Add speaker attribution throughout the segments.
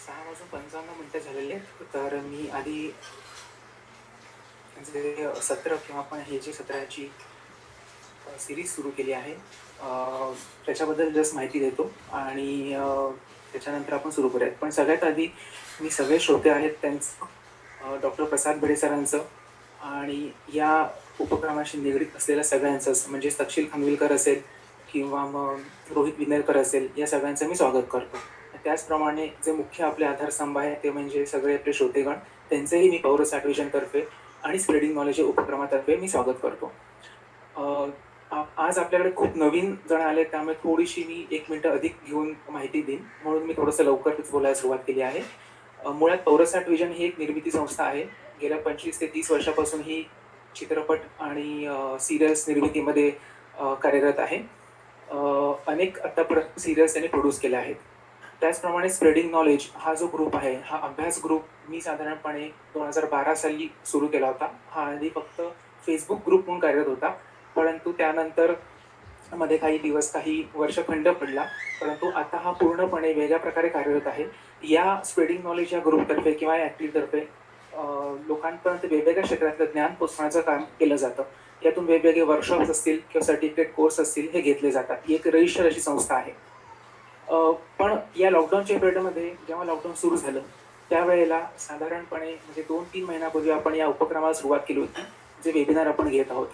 Speaker 1: 6:55 झालेले आहेत. तर मी आधी जे सत्र किंवा आपण हे जे सत्राची सीरीज सुरू केली आहे त्याच्याबद्दल जस्ट माहिती देतो आणि त्याच्यानंतर आपण सुरू करूयात. पण सगळ्यात आधी मी सगळे श्रोते आहेत त्यांचं, डॉक्टर प्रसाद भिडे सरांचं आणि या उपक्रमाशी निगडीत असलेल्या सगळ्यांचंच, म्हणजे तक्षशिल खानविलकर असेल किंवा मग रोहित विनयकर असेल, या सगळ्यांचं मी स्वागत करतो. त्याचप्रमाणे जे मुख्य आपले आधारस्तंभ आहे ते म्हणजे सगळे आपले श्रोतेगण, त्यांचंही मी पौरसाट विजनतर्फे आणि स्प्रेडिंग नॉलेज या उपक्रमातर्फे मी स्वागत करतो. आज आपल्याकडे खूप नवीन जण आले, त्यामुळे थोडीशी मी 1 मिनिटं अधिक घेऊन माहिती देईन, म्हणून मी थोडंसं लवकरच बोलायला सुरुवात केली आहे. मुळात पौरसाट विजन ही एक निर्मिती संस्था आहे. गेल्या 25 ते 30 वर्षापासून ही चित्रपट आणि सिरियल्स निर्मितीमध्ये कार्यरत आहे. अनेक आतापर्यंत सिरियल्स त्यांनी प्रोड्यूस केल्या आहेत. त्याचप्रमाणे स्प्रेडिंग नॉलेज हा जो ग्रुप आहे, हा अभ्यास ग्रुप मी साधारणपणे 2012 साली सुरू केला होता. हा आधी फक्त फेसबुक ग्रुप म्हणून कार्यरत होता, परंतु त्यानंतर मध्ये काही दिवस, काही वर्षखंड पडला, परंतु आता हा पूर्णपणे वेगळ्या प्रकारे कार्यरत आहे. या स्प्रेडिंग नॉलेज या ग्रुपतर्फे किंवा या ॲक्टिव्हतर्फे लोकांपर्यंत वेगवेगळ्या क्षेत्रातलं ज्ञान पोचवण्याचं काम केलं जातं. यातून वेगवेगळे वर्कशॉप्स असतील किंवा सर्टिफिकेट कोर्स असतील, हे घेतले जातात. ही एक रजिस्टर अशी संस्था आहे. पण या लॉकडाऊनच्या पिरियडमध्ये जेव्हा लॉकडाऊन सुरू झालं, त्यावेळेला साधारणपणे म्हणजे 2-3 महिन्यापूर्वी आपण या उपक्रमाला सुरुवात केली होती, जे वेबिनार आपण घेत आहोत.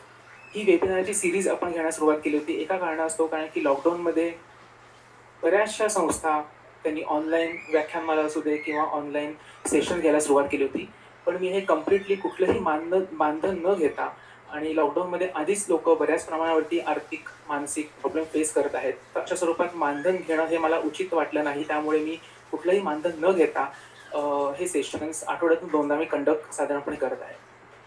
Speaker 1: ही वेबिनारची सिरीज आपण घेण्यास सुरुवात केली होती एका कारणास्तव, कारण की लॉकडाऊनमध्ये बऱ्याचशा संस्था त्यांनी ऑनलाईन व्याख्यानमाला असू दे किंवा ऑनलाईन सेशन घ्यायला सुरुवात केली होती. पण मी हे कम्प्लिटली कुठलंही मानधन न घेता, आणि लॉकडाऊनमध्ये आधीच लोक बऱ्याच प्रमाणावरती आर्थिक मानसिक प्रॉब्लेम फेस करत आहेत, तर अशा स्वरूपात मानधन घेणं हे मला उचित वाटलं नाही. त्यामुळे मी कुठलंही मानधन न घेता हे सेशन्स आठवड्यातून 2दा मी कंडक्ट साधारणपणे करत आहे.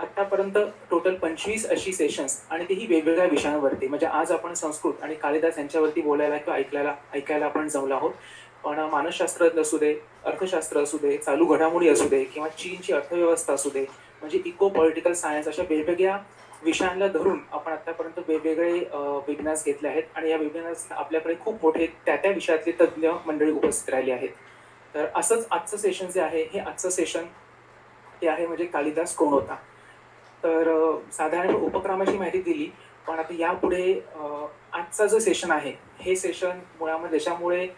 Speaker 1: आत्तापर्यंत टोटल 25 अशी सेशन्स, आणि तेही वेगवेगळ्या विषयांवरती. म्हणजे आज आपण संस्कृत आणि कालिदास यांच्यावरती बोलायला किंवा ऐकायला आपण जमलो आहोत. पण मानसशास्त्र असू दे, अर्थशास्त्र असू दे, चालू घडामोडी असू दे, किंवा चीनची अर्थव्यवस्था असू दे, म्हणजे इको पॉलिटिकल सायन्स, अशा वेगवेगळ्या विषयांना धरून आपण आतापर्यंत वेगवेगळे वेबिनार्स घेतले आहेत. आणि या वेबिनार्स आपल्याकडे खूप मोठे त्या विषयातले तज्ज्ञ मंडळी उपस्थित राहिली आहेत. तर असंच आजचं सेशन जे आहे, हे आजचं सेशन ते आहे म्हणजे कालिदास कोण होता. तर साधारण उपक्रमाची माहिती दिली, पण आता यापुढे आजचा जो सेशन आहे, हे सेशन मुळामध्ये ज्याच्यामुळे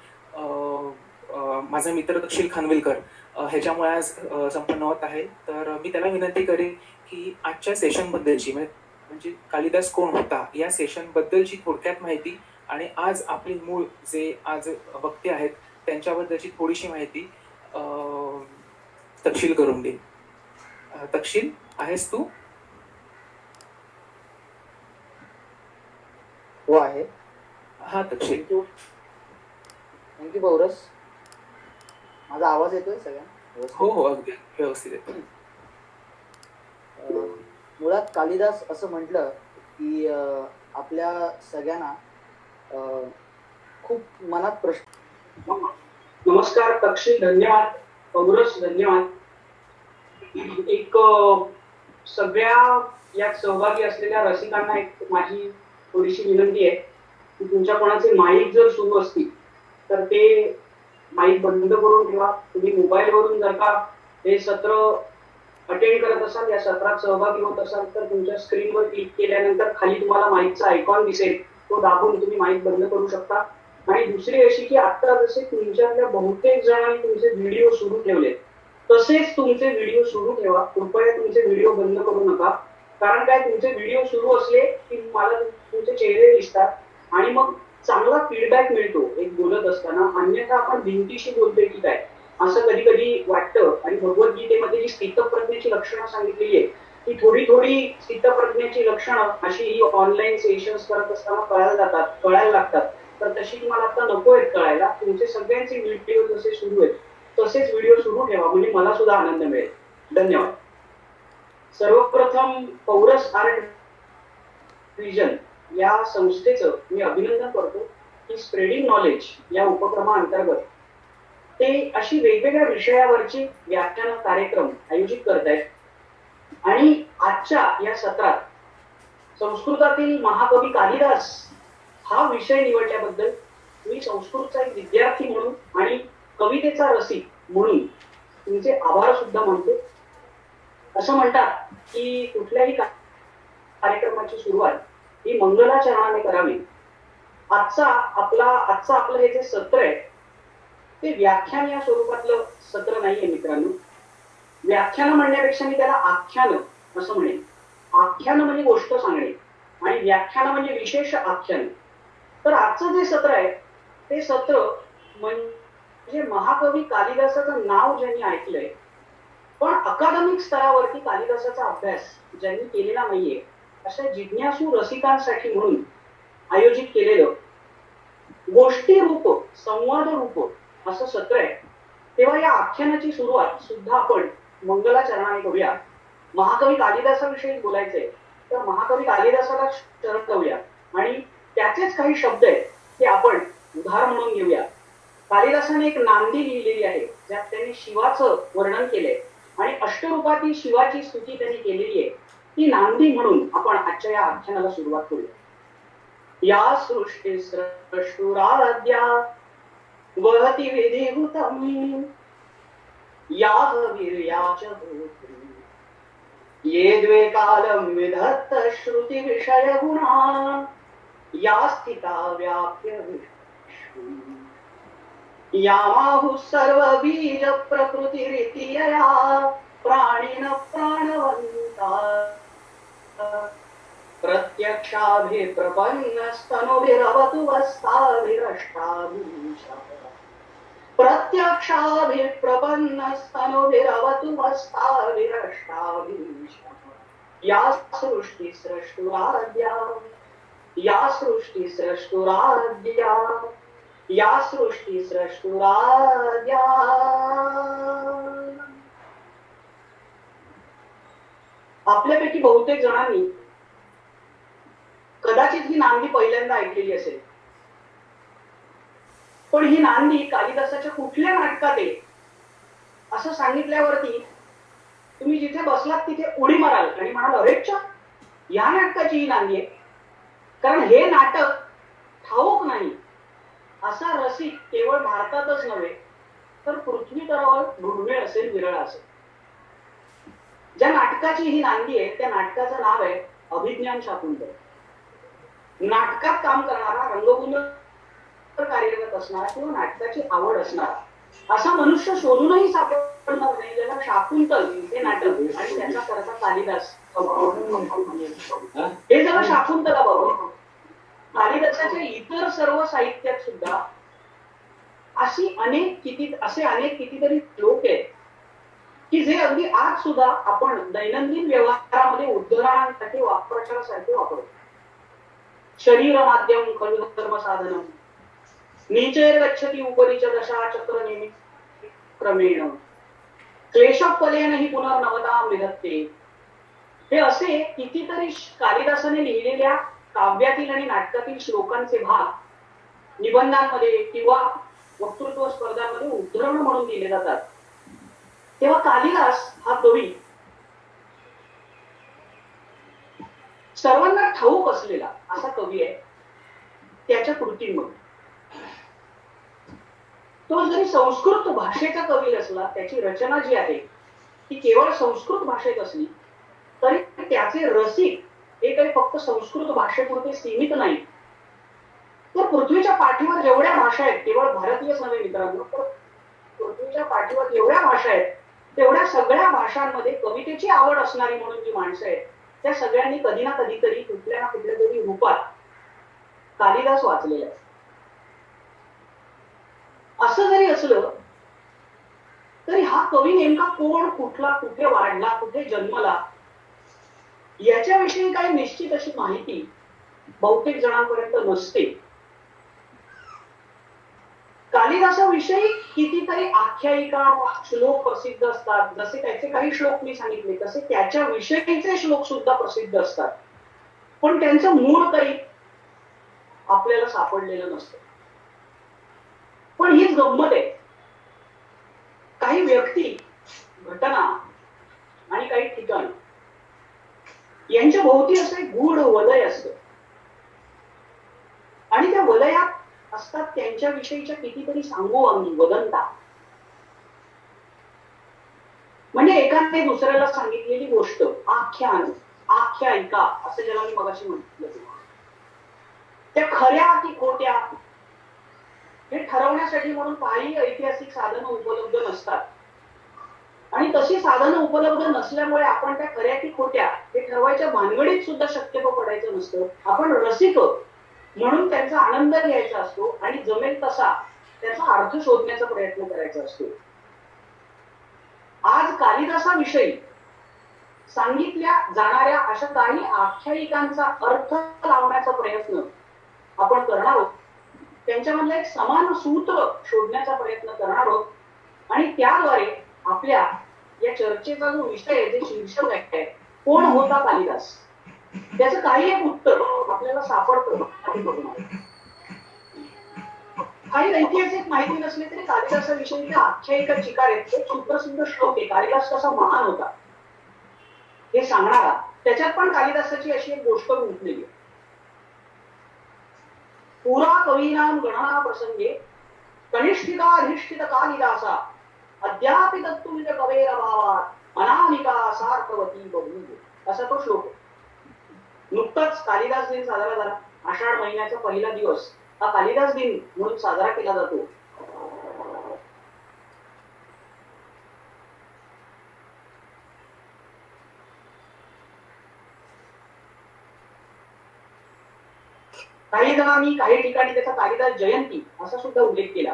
Speaker 1: माझा मित्र तक्षशिल खानविलकर ह्याच्यामुळे आज संपन्न होत आहे. तर मी त्याला विनंती करेन की आजच्या सेशनबद्दलची, म्हणजे कालिदास कोण होता या सेशनबद्दलची थोडक्यात माहिती, आणि आज आपले मूळ जे आज वक्ते आहेत त्यांच्याबद्दलची थोडीशी माहिती तक्षशिल करून देईल. तक्षशिल, आहेस तू?
Speaker 2: हो आहे.
Speaker 1: हा तक्षशिल.
Speaker 2: थँक्यू पौरस. माझा आवाज येतोय सगळ्यांना?
Speaker 1: हो हो, अगदी व्यवस्थित येतो.
Speaker 2: मुळात कालिदास असं म्हटलं की आपल्या सगळ्यांना खूप मनात प्रश्न.
Speaker 3: नमस्कार तक्षशिल, धन्यवाद. पौरस, धन्यवाद. एक सगळ्या यात सहभागी असलेल्या रसिकांना एक माझी थोडीशी विनंती आहे की तुमच्या कोणाचे माईक जर सुरू असतील तर ते माईक बंद करून ठेवा. तुम्ही मोबाईलवरून जर का हे सत्र अटेंड करत असाल, या सत्रात सहभागी होत असाल, तर तुमच्या स्क्रीनवर क्लिक केल्यानंतर खाली तुम्हाला माईकचा आयकॉन दिसेल, तो दाबून तुम्ही माईक बंद करू शकता. आणि दुसरी अशी की आता जसे तुमच्यातल्या बहुतेक जणांनी तुमचे व्हिडिओ सुरू ठेवले, तसेच तुमचे व्हिडिओ सुरू ठेवा. कृपया तुमचे व्हिडिओ बंद करू नका. कारण काय, तुमचे व्हिडिओ सुरू असले की मला तुमचे चेहरे दिसतात आणि मग चांगला फीडबॅक मिळतो एक बोलत असताना. अन्यथा आपण भिंतीशी बोलतोय की काय असं कधी कधी वाटतं. आणि भगवद्गीतेमध्ये जी स्थितप्रज्ञेची लक्षणं सांगितलेली आहे, ती थोडी थोडी स्थितप्रज्ञेची लक्षणं अशी ही ऑनलाईन सेशन्स करत असताना कळायला लागतात. तर तशी तुम्हाला आता नको आहेत कळायला. तुमचे सगळ्यांचे व्हिडिओ जसे सुरू आहेत तसेच व्हिडिओ सुरू ठेवा, म्हणजे मला सुद्धा आनंद मिळेल. धन्यवाद. सर्वप्रथम पौरस आर्ट विजन या संस्थेचं मी अभिनंदन करतो की स्प्रेडिंग नॉलेज या उपक्रमाअंतर्गत ते अशी वेगवेगळ्या विषयावरची व्याख्यान कार्यक्रम आयोजित करत आहेत. आणि आजच्या या सत्रात संस्कृतातील महाकवी कालिदास हा विषय निवडल्याबद्दल मी संस्कृतचा एक विद्यार्थी म्हणून आणि कवितेचा रसिक म्हणून तुमचे आभार सुद्धा मानतो. असं म्हणतात की कुठल्याही कार्यक्रमाची सुरुवात ही मंगलाचरणाने करावी. आजचं आपलं हे जे सत्र आहे ते व्याख्यान या स्वरूपातलं सत्र नाहीये मित्रांनो. व्याख्यान म्हणण्यापेक्षा मी त्याला आख्यान असं म्हणेन. आख्यान म्हणजे गोष्ट सांगणे आणि व्याख्यान म्हणजे विशेष आख्यान. तर आजचं जे सत्र आहे ते सत्र म्हणजे महाकवी कालिदासाचं नाव ज्यांनी ऐकलंय पण अकादमिक स्तरावरती कालिदासाचा अभ्यास ज्यांनी केलेला नाहीये अशा जिज्ञासू रसिकांसाठी म्हणून आयोजित केलेलं गोष्टी रूप संवाद रूप असं सत्र आहे. तेव्हा या आख्यानाची सुरुवात सुद्धा आपण मंगलाचरणाने करूया. महाकवी कालिदासाविषयी बोलायचंय तर महाकवी कालिदासाला शरण जाऊया आणि त्याचेच काही शब्द आहेत ते आपण उदाहरण म्हणून घेऊया. कालिदासाने एक नांदी लिहिलेली आहे ज्यात त्यांनी शिवाचं वर्णन केलंय आणि अष्टरूपातील शिवाची स्तुती त्यांनी केलेली आहे. ती नांदी म्हणून आपण आजच्या या आख्यानाला सुरुवात करूया. या सृष्टी स्रष्टुराद्या वहति विधिभूतम् या वीर्याच ये द्वे कालं विधत्त श्रुति विषय गुणा या स्थिता व्याप्य यामाहु सर्व बीज प्रकृति रीतिया प्राणिन प्राणवंता प्रत्यक्षाभिप्रपन्नस्तनुभिरवतु वस्ताभिरष्टाभिषः प्रत्यक्षाभिप्रपन्नस्तनुभिरवतु वस्ताभिरष्टाभिषः या सृष्टि स्रष्टुराद्या या सृष्टि स्रष्टुराद्या या सृष्टि स्रष्टुराद्या. आपल्यापैकी बहुतेक जणांनी कदाचित ही नांदी पहिल्यांदा ऐकलेली असेल. पण ही नांदी कालिदासाच्या कुठल्या नाटकात आहे असं सांगितल्यावरती तुम्ही जिथे बसलात तिथे उडी माराल आणि म्हणाल अरेच्छा या नाटकाची ही नांदी आहे. कारण हे नाटक ठाऊक नाही असा रसिक केवळ भारतातच नव्हे तर पृथ्वी तलावर दुर्मिळ असेल, विरळ असेल. ज्या नाटकाची ही नांदी आहे त्या नाटकाचं नाव आहे अभिज्ञान शाकुंतल. नाटकात काम करणारा, रंगभूमीवर कार्यरत असणारा किंवा नाटकाची आवड असणारा असा मनुष्य शोधूनही सापडणार नाही ज्याला शाकुंतल हे नाटक आणि त्याचा करता कालिदास हे जरा शाकुंतला बघा. कालिदासाच्या इतर सर्व साहित्यात सुद्धा असे अनेक कितीतरी श्लोक आहेत की जे अगदी आज सुद्धा आपण दैनंदिन व्यवहारामध्ये उद्धरणांसाठी वापरण्यासाठी वापरतो. शरीर माध्यम खलु धर्म साधन नीचेर गच्छति उपरीच दशा चक्र निमित्त क्रमेण क्लेशफलेन ही पुनर्नवतां विधत्ते. हे असे कितीतरी कालिदासाने लिहिलेल्या काव्यातील आणि नाटकातील श्लोकांचे भाग निबंधांमध्ये किंवा वक्तृत्व स्पर्धांमध्ये उद्धरण म्हणून दिले जातात. तेव्हा कालिदास हा कवी सर्वांना ठाऊक असलेला असा कवी आहे. त्याच्या कृतींमध्ये तो जरी संस्कृत भाषेचा कवी असला त्याची रचना जी आहे ती केवळ संस्कृत भाषेत असली तरी त्याचे रसिक हे काही फक्त संस्कृत भाषेपुरते सीमित नाही तर पृथ्वीच्या पाठीवर जेवढ्या भाषा आहेत, केवळ भारतीयच नव्हे मित्रांनो, तर पृथ्वीच्या पाठीवर जेवढ्या भाषा आहेत तेवढ्या सगळ्या भाषांमध्ये कवितेची आवड असणारी म्हणून जी माणसं आहेत त्या सगळ्यांनी कधी ना कधीतरी कुठल्या ना कुठल्या तरी रूपात कालिदास वाचलेला आहे. असं जरी असलं तरी हा कवी नेमका कोण, कुठला, कुठे वाढला, कुठे जन्मला याच्याविषयी काही निश्चित अशी माहिती बहुतेक जणांपर्यंत नसते. कालिदासाविषयी कितीतरी आख्यायिका श्लोक प्रसिद्ध असतात. जसे त्याचे काही श्लोक मी सांगितले तसे त्याच्या विषयीचे श्लोक सुद्धा प्रसिद्ध असतात. पण त्यांचं मूळ काही आपल्याला सापडलेलं नसतं. पण हीच गंमत आहे. काही व्यक्ती, घटना आणि काही ठिकाण यांच्या भोवती असे गूढ वलय असतं आणि त्या वलयात असतात त्यांच्या विषयीच्या कितीतरी सांगोवांगी वदंता. म्हणजे एकाने दुसऱ्याला सांगितलेली गोष्ट, आख्यान, आख्यायिका असं ज्याला मी मगाशी म्हटलं, त्या खऱ्या की खोट्या हे ठरवण्यासाठी म्हणून काही ऐतिहासिक साधनं उपलब्ध नसतात. आणि तशी साधनं उपलब्ध नसल्यामुळे आपण त्या खऱ्या की खोट्या हे ठरवायच्या भानगडीत सुद्धा शक्यतो पडायचं नसतं. आपण रसिक म्हणून त्यांचा आनंद घ्यायचा असतो आणि जमेल तसा त्याचा अर्थ शोधण्याचा प्रयत्न करायचा असतो. आज कालिदासाविषयी सांगितल्या जाणाऱ्या अशा काही आख्यायिकांचा अर्थ लावण्याचा प्रयत्न आपण करणार आहोत. त्यांच्यामधलं एक समान सूत्र शोधण्याचा प्रयत्न करणार आहोत आणि त्याद्वारे आपल्या या चर्चेचा जो विषय जे शीर्षक आहे, कोण होता कालिदास, त्याचं काही एक उत्तर आपल्याला सापडतं. काही ऐतिहासिक माहिती नसली तरी कालिदासाविषयी आख्यायिका चिकार आहेत, सुप्रसिद्ध श्लोक आहे, कालिदास कसा महान होता हे सांगणारा. त्याच्यात पण कालिदासाची अशी एक गोष्ट गुंतलेली आहे. पुरा कवीनां गणना प्रसंगे कनिष्ठिकाधिष्ठित कालिदासा अद्यापि तत्तुल्य कवेर भावात अनामिका सार्थवती बभूव असा तो श्लोक. नुकताच कालिदास दिन साजरा झाला. आषाढ महिन्याचा पहिला दिवस हा कालिदास दिन म्हणून साजरा केला जातो. काही जणांनी काही ठिकाणी त्याचा कालिदास जयंती असा सुद्धा उल्लेख केला.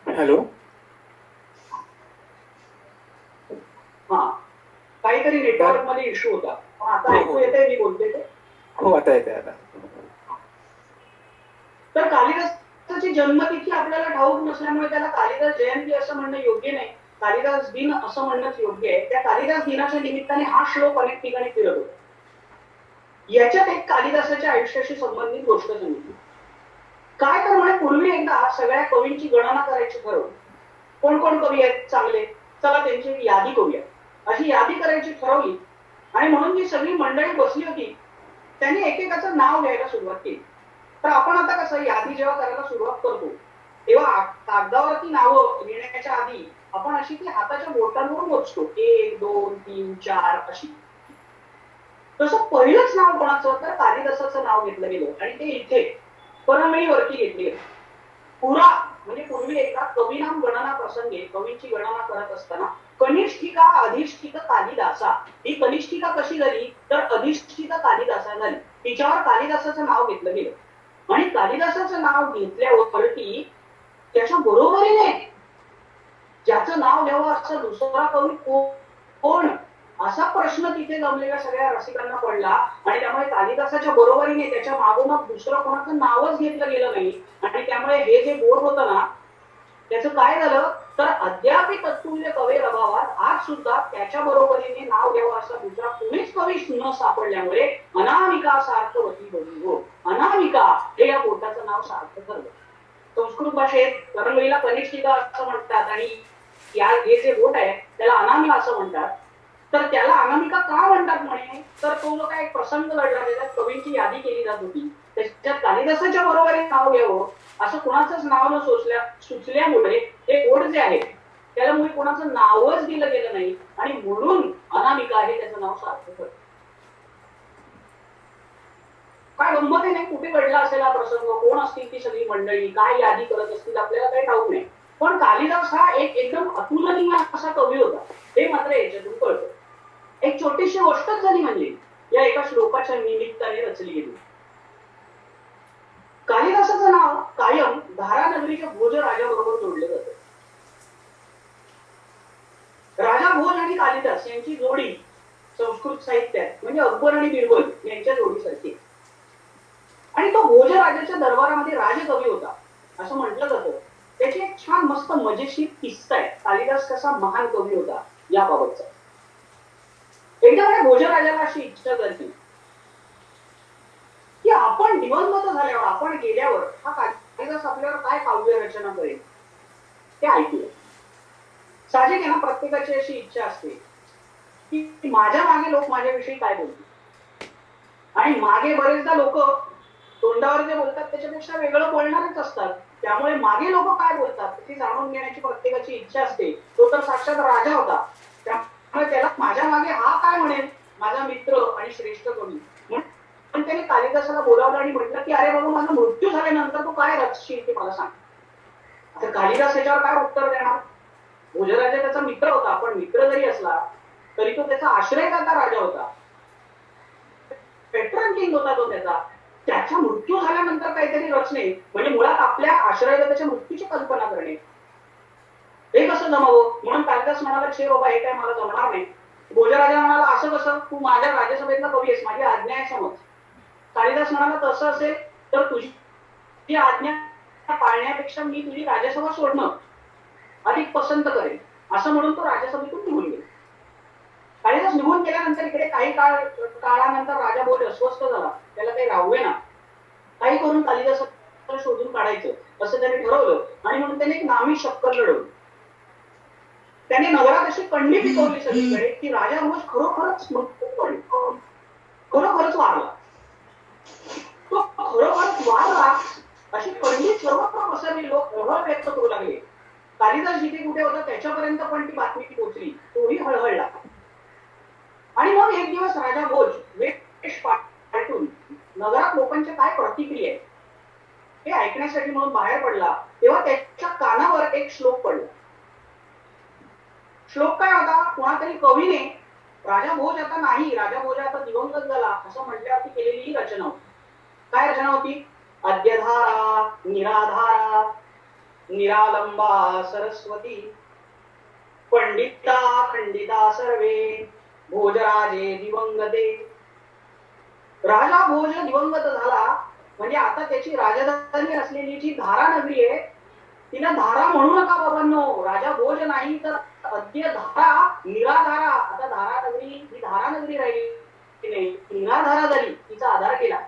Speaker 1: हॅलो,
Speaker 3: हा, काहीतरी नेटवर्क मध्ये इश्यू होता, पण आता ऐकू येते मी बोलते ते.
Speaker 1: हो, आता येते आता.
Speaker 3: तर कालिदासाची जन्मतिथी आपल्याला ठाऊक नसल्यामुळे त्याला कालिदास जयंती असं म्हणणं योग्य नाही, कालिदास दिन असं म्हणणंच योग्य आहे. त्या कालिदास दिनाच्या निमित्ताने हा श्लोक अनेक ठिकाणी फिरत होता. याच्यात एक कालिदासाच्या आयुष्याशी संबंधित गोष्ट सांगितली. काय तर म्हणे, पूर्वी एकदा सगळ्या कवींची गणना करायची ठरवली. कोण कोण कवी आहेत चांगले, चला त्यांची यादी करूया अशी यादी करायची ठरवली. आणि म्हणून जी सगळी मंडळी बसली होती त्यांनी एकेकाचं नाव घ्यायला सुरुवात केली. तर आपण आता कसं यादी जेव्हा करायला सुरुवात करतो तेव्हा कागदावरती नावं लिहिण्याच्या आधी आपण अशी ती हाताच्या बोटांवर मोजतो, 1 2 3 4 अशी. तसं पहिलंच नाव कोणाचं, तर कालिदासाचं नाव घेतलं गेलं आणि ते इथे परमळीवरती घेतली गेली. पुरा म्हणजे पूर्वी एकदा कवीनाम गणना प्रसंगे कवीची गणना करत असताना कनिष्ठिका अधिष्ठित कालिदासा, ही कनिष्ठिका कशी झाली तर अधिष्ठित कालिदासा झाली. तिच्यावर कालिदासाचं नाव घेतलं गेलं आणि कालिदासाचं नाव घेतल्यावरती त्याच्या बरोबरीने ज्याचं नाव घ्यावं असं दुसरा कवी कोण असा प्रश्न तिथे जमलेल्या सगळ्या रसिकांना पडला आणि त्यामुळे कालिदासाच्या बरोबरीने त्याच्या मागोमाग दुसरं कोणाचं नावच घेतलं गेलं नाही. आणि त्यामुळे हे जे बोर्ड होतं ना त्याचं काय झालं तर अद्यापि तत्तुल्य कवेर अभावात आज सुद्धा त्याच्या बरोबरीने नाव घ्यावं असा दुसरा कोणीच कवी न सापडल्यामुळे अनामिका सार्थवती बभूव, अनामिका हे या बोटाचं नाव सार्थ ठरलं. संस्कृत भाषेत परमळीला कनिष्ठिका असं म्हणतात आणि हे जे बोट आहे त्याला अनामिका असं म्हणतात. तर त्याला अनामिका का म्हणतात म्हणे तर तो जो काय प्रसंग घडला त्याच्यात कवींची यादी केली जात होती, त्याच्यात कालिदासाच्या बरोबरीने नाव घ्यावं असं कोणाचंच नाव न सुचल्यामुळे ते बोट जे आहे त्याला मुळे कोणाचं नावच दिलं गेलं नाही आणि म्हणून अनामिका हे त्याचं नाव सार्थ ठरलं. काय गंमत आहे नाही, कुठे घडला असेल हा प्रसंग, कोण असतील ती सगळी मंडळी, काय यादी करत असतील आपल्याला काही ठाऊक नाही. पण कालिदास हा एक एकदम अतुलनीय असा कवी होता हे मात्र याच्यातून कळतं. एक छोटीशी गोष्टच झाली म्हणजे या एका श्लोकाच्या निमित्ताने रचली गेली. कालिदासाचं नाव कायम धारानगरीच्या भोज राजाबरोबर जोडलं जातं. राजा भोज आणि कालिदास यांची जोडी संस्कृत साहित्यात म्हणजे अकबर आणि बिरबल यांच्या जोडीसारखी. आणि तो भोज राजाच्या दरबारामध्ये राजकवी होता असं म्हटलं जातं. त्याची एक छान मस्त मजेशीर किस्सा आहे कालिदास कसा महान कवी होता याबाबतचा. एकदा मला भोजराजाला अशी इच्छा झाली की आपण दिवंगत झाल्यावर, आपण गेल्यावर हा कालिदास आपल्यावर काय काव्य रचना करेल ते ऐकूया. साहजिक आहे ना, प्रत्येकाची अशी इच्छा असते की माझ्या मागे लोक माझ्याविषयी काय बोलतील. आणि मागे बरेचदा लोक तोंडावर जे बोलतात त्याच्यापेक्षा वेगळं बोलणारच असतात. त्यामुळे मागे लोक काय बोलतात ती जाणून घेण्याची प्रत्येकाची इच्छा असते. तो तर साक्षात राजा होता, त्यामुळे त्याला माझ्या मागे हा काय म्हणेल, माझा मित्र आणि श्रेष्ठ कवी. पण त्याने कालिदासाला बोलावलं आणि म्हटलं की अरे बाबा माझा मृत्यू झाल्यानंतर तू काय रचशील ते मला सांग. आता कालिदास याच्यावर काय उत्तर देणार. भोजराजा त्याचा मित्र होता, पण मित्र जरी असला तरी तो त्याचा आश्रयदाता राजा होता, पेट्रन किंग होता तो त्याचा. त्याचा मृत्यू झाल्यानंतर काहीतरी रचणे म्हणजे मुळात आपल्या आश्रयदात्याच्या मृत्यूची कल्पना करणे, हे कसं जमावं. म्हणून कालिदास म्हणाला छे बाबा हे काय मला जमणार नाही. भोजराजा म्हणाला असं कसं, तू माझ्या राज्यसभेतला कवी आहेस, माझी आज्ञा आहे समज. कालिदास म्हणाला तसं असेल तर तुझी आज्ञा पाळण्यापेक्षा मी तुझी राज्यसभा सोडणं अधिक पसंत करेन, असं म्हणून तो राज्यसभेतून निघून गेला. कालिदास निघून गेल्यानंतर इकडे काही काळानंतर राजा भोज अस्वस्थ झाला, त्याला काही राहवे ना, काही करून कालिदास शोधून काढायचं असं त्याने ठरवलं. आणि म्हणून त्याने एक नामी शक्कल लढवली. त्याने नगरात अशी कंडी पिकवली सगळीकडे की राजा भोज खरोखरच खरोखरच वारला. तो खरोखरच वारला अशी कंडी सर्वत्र पसरली, लोक हळहळ व्यक्त करू लागले. कालिदास जिथे कुठे होता त्याच्यापर्यंत पण ती बातमी पोहोचली, तोही हळहळला. आणि मग एक दिवस राजा भोज वेश पालटून नगरात लोकांच्या काय प्रतिक्रिया आहे हे ऐकण्यासाठी म्हणून बाहेर पडला, तेव्हा त्याच्या कानावर एक श्लोक पडला. श्लोक काय होता, कोणातरी कवीने राजा भोज आता नाही, राजा भोज आता दिवंगत झाला असं म्हटल्यावरती केलेली ही रचना होती. काय रचना होती. अद्यधारा निराधारा निरालंबा सरस्वती पंडिता खंडिता सर्वे भोजराजे दिवंगते. राजा भोज दिवंगत झाला म्हणजे आता त्याची राजधानी असलेली जी धारा नगरी आहे तिला धारा म्हणू नका बाबांनो. राजा भोज नाही तर अद्य धारा निराधारा. आता धारा नगरी ही धारा नगरी राहिली नाही, निराधारा झाली, तिचा आधार केला.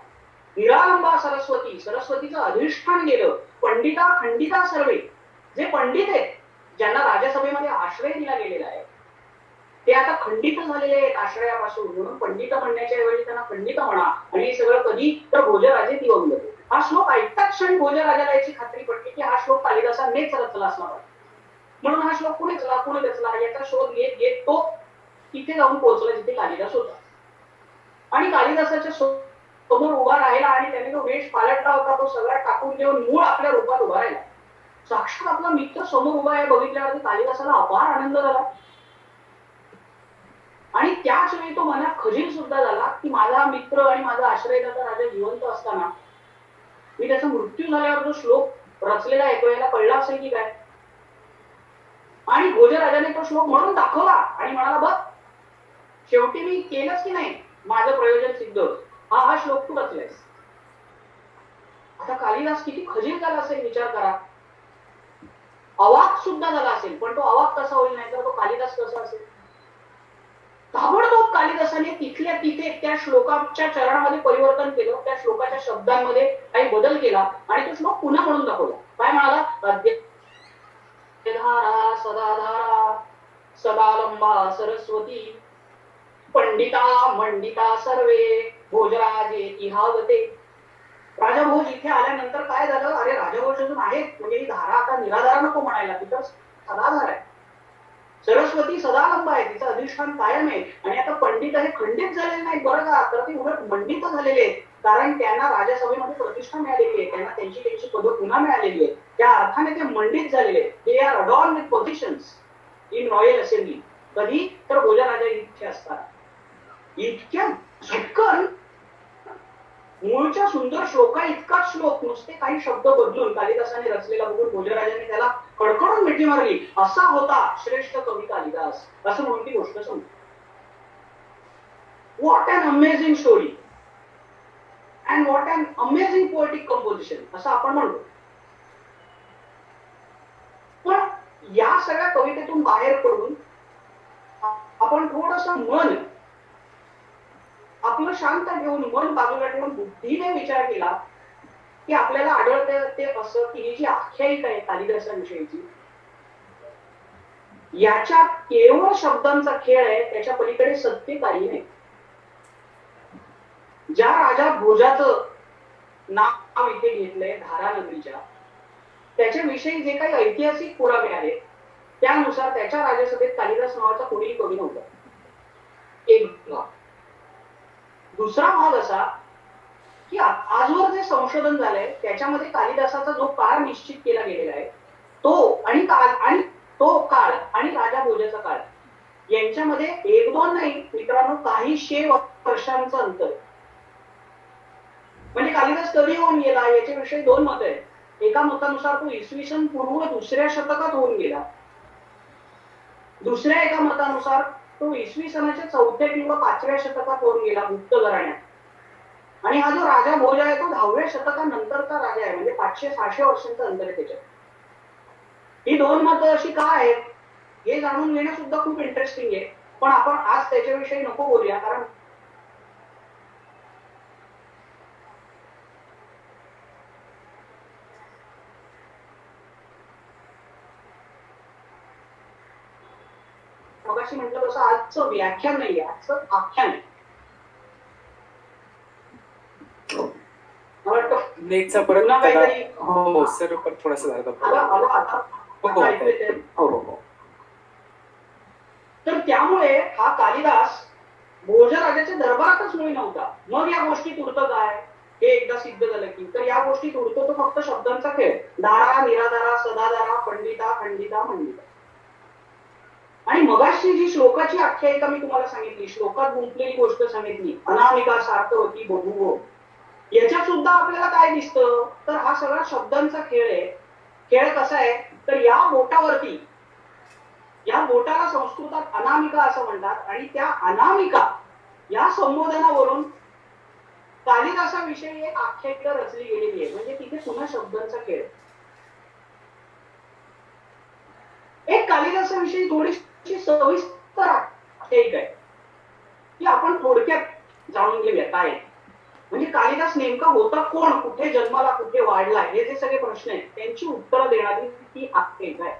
Speaker 3: निरालंबा सरस्वती, सरस्वतीचं अधिष्ठान गेलं. पंडिता खंडिता सर्वे, जे पंडित आहेत ज्यांना राज्यसभेमध्ये आश्रय दिला गेलेला आहे ते आता खंडित झालेले आहेत आश्रयापासून, म्हणून पंडित म्हणण्याच्या ऐवजी त्यांना खंडित म्हणा. आणि हे सगळं कधी तर भोजराजे दिवंगत. हा श्लोक ऐकताच क्षणी भोजराजाला याची खात्री पडली की हा श्लोक कालिदासानेच रचला असला पाहिजे. म्हणून हा श्लोक कुणी रचला याचा शोध घेत घेत तो तिथे जाऊन पोहोचला जिथे कालिदास होता. आणि कालिदासाच्या समोर उभा राहिला आणि त्याने जो वेश पालटला होता तो सगळा टाकून देऊन मूळ आपल्या रूपात उभा राहिला. साक्षात आपला मित्र समोर उभा आहे बघितल्यावरती कालिदासाला अपार आनंद झाला. आणि त्याच वेळी तो मनात खजील सुद्धा झाला की माझा मित्र आणि माझा आश्रयदाता राजा जिवंत असताना मी त्याचा मृत्यू झाल्यावर जो श्लोक रचलेला आहे तो याला कळला असेल की काय. आणि भोजराजाने तो श्लोक म्हणून दाखवला आणि म्हणाला बघ शेवटी मी केलंच की नाही, माझं प्रयोजन सिद्ध. हा श्लोक तू रचलायस. आता कालिदास किती खजील झाला असेल विचार करा. अवाक सुद्धा झाला असेल, पण तो अवाक कसा होईल नाही तर तो कालिदास कसा असेल. ताबडतोब कालिदासाने तिथल्या तिथे त्या श्लोकाच्या चरणामध्ये परिवर्तन केलं, त्या श्लोकाच्या शब्दांमध्ये काही बदल केला आणि तो श्लोक पुन्हा म्हणून दाखवला. काय म्हणाला. धारा सदाधारा सदालंबा सरस्वती पंडिता मंडिता सर्वे भोजराजे इहावते. राजा भोज इथे आल्यानंतर काय झालं, अरे राजा भोज अजून आहेत म्हणजे ही धारा आता निराधारा नको म्हणायला, तिथं सदाधार आहे. सरस्वती सदालंब आहे, तिचं अधिष्ठान कायम आहे. आणि आता पंडित हे खंडित झालेले नाही बरं का, तर ते उलट मंडित झालेले आहेत, कारण त्यांना राजसभेमध्ये प्रतिष्ठा मिळालेली आहे, त्यांना त्यांची पदं पुन्हा मिळालेली आहे. त्या अर्थाने ते मंडित झालेले आहेत. They are adorned with positions in royal assembly. कधी तर भोजराजा इथे असतात. इतक्या झटकन मूळच्या सुंदर श्लोका इतकाच श्लोक नुसते काही शब्द बदलून कालिदासाने रचलेला बघून भोजराजाने त्याला कडकडून मिठी मारली. असा होता श्रेष्ठ कवी कालिदास असं म्हणून ती गोष्ट समजली. What an amazing story and what an amazing poetic composition असं आपण म्हणतो. पण या सगळ्या कवितेतून बाहेर पडून आपण थोडस मन आपलं शांत ठेवून मन बाजूला ठेवून बुद्धीने विचार केला की आपल्याला आढळतं ते असं की ही जी आख्यायिका आहे कालिदासाविषयीची याच्यात केवळ शब्दांचा खेळ आहे, त्याच्या पलीकडे सत्य काही नाही. ज्या राजा भोजाचं नाव इथे घेतलंय धारानगरीच्या, त्याच्याविषयी जे काही ऐतिहासिक पुरावे आहेत त्यानुसार त्याच्या राजसभेत कालिदास नावाचा कोणीही कवी नव्हता. एक भाग. दुसरा भाग असा की आजवर जे संशोधन झालंय त्याच्यामध्ये कालिदासाचा जो काळ निश्चित केला गेलेला आहे तो काळ आणि राजा भोजाचा काळ यांच्यामध्ये 1-2 नाही मित्रांनो, काही 100 वर्षांचं अंतर. म्हणजे कालिदास कधी होऊन गेला याच्याविषयी 2 मत आहेत. एका मतानुसार तो इसवी सन पूर्व 2ऱ्या शतकात होऊन गेला. दुसऱ्या एका मतानुसार तो इसवी सनाच्या 4थ्या किंवा 5व्या शतकात होऊन गेला गुप्त घराण्यात. आणि हा जो राजा भोज आहे तो 10व्या शतकानंतरचा राजा आहे, म्हणजे 500-600 वर्षांचं अंतर आहे त्याच्यात. ही 2 मतं अशी का आहेत हे जाणून घेणं सुद्धा खूप इंटरेस्टिंग आहे, पण आपण आज त्याच्याविषयी नको बोलूया. कारण मगाशी म्हटलं तसं आजचं व्याख्यान नाहीये, आजचं आख्यान आहे. मला वाटतं
Speaker 1: नेटचा परत
Speaker 3: पुन्हा काहीतरी
Speaker 1: हो सर परत थोडासा झाला
Speaker 3: आता
Speaker 1: हो.
Speaker 3: तर त्यामुळे हा कालिदास भोजराजाच्या दरबारातच मुळी नव्हता. मग या गोष्टीत उरतं काय हे एकदा सिद्ध झालं की, तर या गोष्टीत उरतो तो फक्त शब्दांचा खेळ. दारा निराधारा सदाधारा पंडिता खंडिता मंडिता. आणि मगाशी जी श्लोकाची आख्यायिका मी तुम्हाला सांगितली, श्लोकात गुंतलेली गोष्ट सांगितली, अनामिका सार्थवती बभूव, याच्यात सुद्धा आपल्याला काय दिसतं तर हा सगळा शब्दांचा खेळ आहे. खेळ कसा आहे तर या बोटाला संस्कृतात अनामिका असं म्हणतात आणि त्या अनामिका या संबोधनावरून कालिदासाविषयी एक आख्यायिका रचली गेलेली आहे. म्हणजे तिथे पुन्हा शब्दांचा खेळ. एक कालिदासाविषयी थोडीशी सविस्तर आख्यायिका आहे की आपण थोडक्यात जाणून घेऊया काय. म्हणजे कालिदास नेमका होता कोण, कुठे जन्माला, कुठे वाढला, हे जे सगळे प्रश्न आहेत त्यांची उत्तरं देणारी ती आख्यायिका आहे.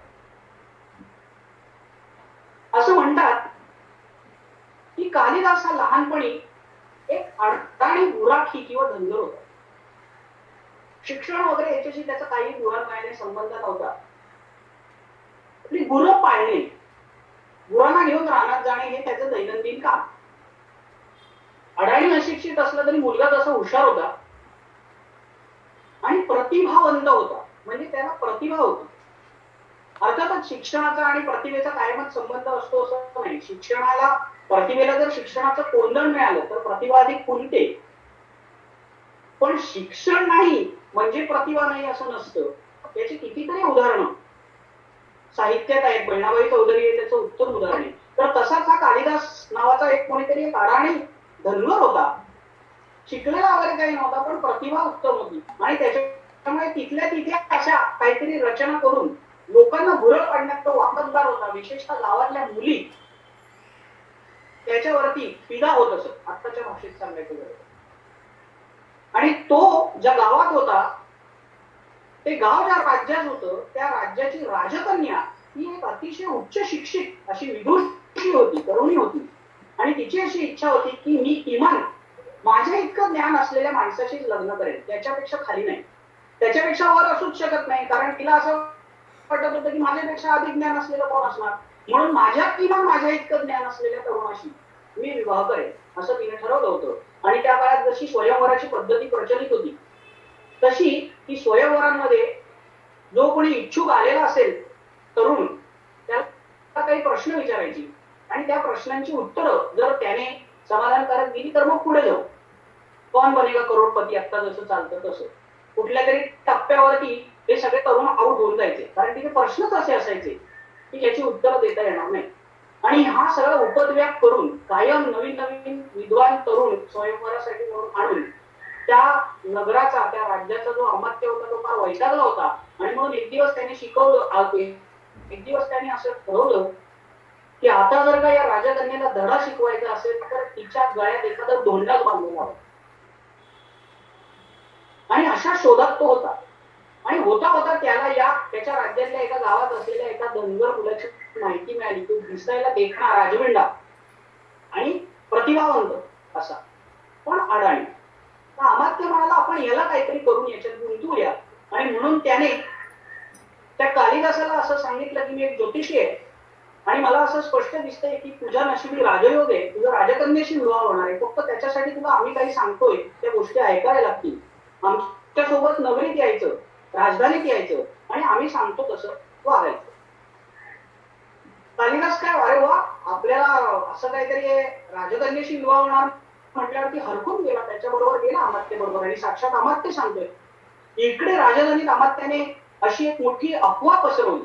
Speaker 3: असं म्हणतात की कालिदास हा लहानपणी एक अडाणी गुराखी किंवा धनगर होता. शिक्षण वगैरे याच्याशी त्याचा काही गुरांमायाने संबंध नव्हता. गुरं पाळणे, गुरांना घेऊन रानात जाणे हे त्याचं दैनंदिन काम. अडाणी अशिक्षित असला तरी मुलगा तसा हुशार होता आणि प्रतिभावंत होता. म्हणजे त्याला प्रतिभा होती. अर्थातच शिक्षणाचा आणि प्रतिभेचा कायमच संबंध असतो असं नाही. प्रतिभेला जर शिक्षणाचं कोंदण मिळालं तर प्रतिभा अधिक फुलते. पण शिक्षण नाही म्हणजे प्रतिभा नाही असं नसतं. याची कितीतरी उदाहरणं साहित्यात आहेत. बहिणाबाई चौधरी हे त्याचं उत्तम उदाहरण आहे. तर तसाच हा कालिदास नावाचा एक कोणीतरी एक अडाणी धनगर होता. शिकलेला वगैरे काही नव्हता पण प्रतिभा उत्तम होती आणि त्याच्यामुळे तिथल्या तिथे अशा काहीतरी रचना करून लोकांना भुरळ पाडण्यात तो वाकबगार होता. विशेषतः गावातल्या मुली त्याच्यावरती फिदा होत असत, आत्ताच्या भाषेत सांगायचं झालं. आणि तो ज्या गावात होता ते गाव ज्या राज्यात होतं त्या राज्याची राजकन्या ही एक अतिशय उच्च शिक्षित अशी विदुषी होती, तरुणी होती. आणि तिची अशी इच्छा होती की मी किमान माझ्या इतकं ज्ञान असलेल्या माणसाशीच लग्न करेल, त्याच्यापेक्षा खाली नाही, त्याच्यापेक्षा वर असूच शकत नाही. कारण तिला असं वाटत होतं की माझ्यापेक्षा अधिक ज्ञान असलेलं कोण असणार, म्हणून किमान माझ्या इतकं ज्ञान असलेल्या तरुणाशी मी विवाह करेल असं तिने ठरवलं होतं. आणि त्या काळात जशी स्वयंवराची पद्धती प्रचलित होती तशी ही स्वयंवरांमध्ये जो कोणी इच्छुक आलेला असेल तरुण त्याला काही प्रश्न विचारायची आणि त्या प्रश्नांची उत्तरं जर त्याने समाधानकारक दिली तर मग पुढे जाऊ. कौन बनेगा करोडपती आत्ता जसं चालतं तसं कुठल्या तरी टप्प्यावरती हे सगळे तरुण आऊट होऊन जायचे. कारण तिथे प्रश्नच असे असायचे की ज्याची उत्तरं देता येणार नाही. आणि हा सगळा उपद्व्याप करून कायम नवीन नवीन विद्वान तरुण स्वयंवरासाठी म्हणून आणून त्या नगराचा, त्या राज्याचा जो अमात्य होता तो फार वैतागला होता. आणि म्हणून एक दिवस त्याने शिकवलं, एक दिवस त्याने असं ठरवलं की आता जर का या राजकन्याला धडा शिकवायचा असेल तर तिच्या गळ्यात एखादा धोंडाच बांधून लावा. आणि अशा शोधात तो होता. आणि होता होता त्याला त्याच्या राज्यातल्या एका गावात असलेल्या एका धनगर मुलाची माहिती मिळाली. तो दिसायला देखणा राजविंडा आणि प्रतिभावंत असा पण अडाणी. तर अमात्य म्हणाला आपण याला काहीतरी करून याच्यात गुंतवूया. आणि म्हणून त्याने त्या कालिदासाला असं सांगितलं की मी एक ज्योतिषी आहे आणि मला असं स्पष्ट दिसतंय की तुझ्या नशिबी राजयोग आहे, तुझं राजकन्याशी विवाह होणार आहे, फक्त त्याच्यासाठी तुला आम्ही काही सांगतोय त्या गोष्टी ऐकायला लागतील. आमच्या सोबत नगरीत यायचं, राजधानीत यायचं आणि आम्ही सांगतो तसं वागायचं. कालिदास काय, अरे वा, आपल्याला असं काहीतरी राजकन्याशी विवाह होणार म्हटल्यावरती हरकून गेला, त्याच्याबरोबर गेला अमात्य बरोबर आणि साक्षात अमात्य सांगतोय. इकडे राजधानीत अमात्याने अशी एक मोठी अफवा पसरवली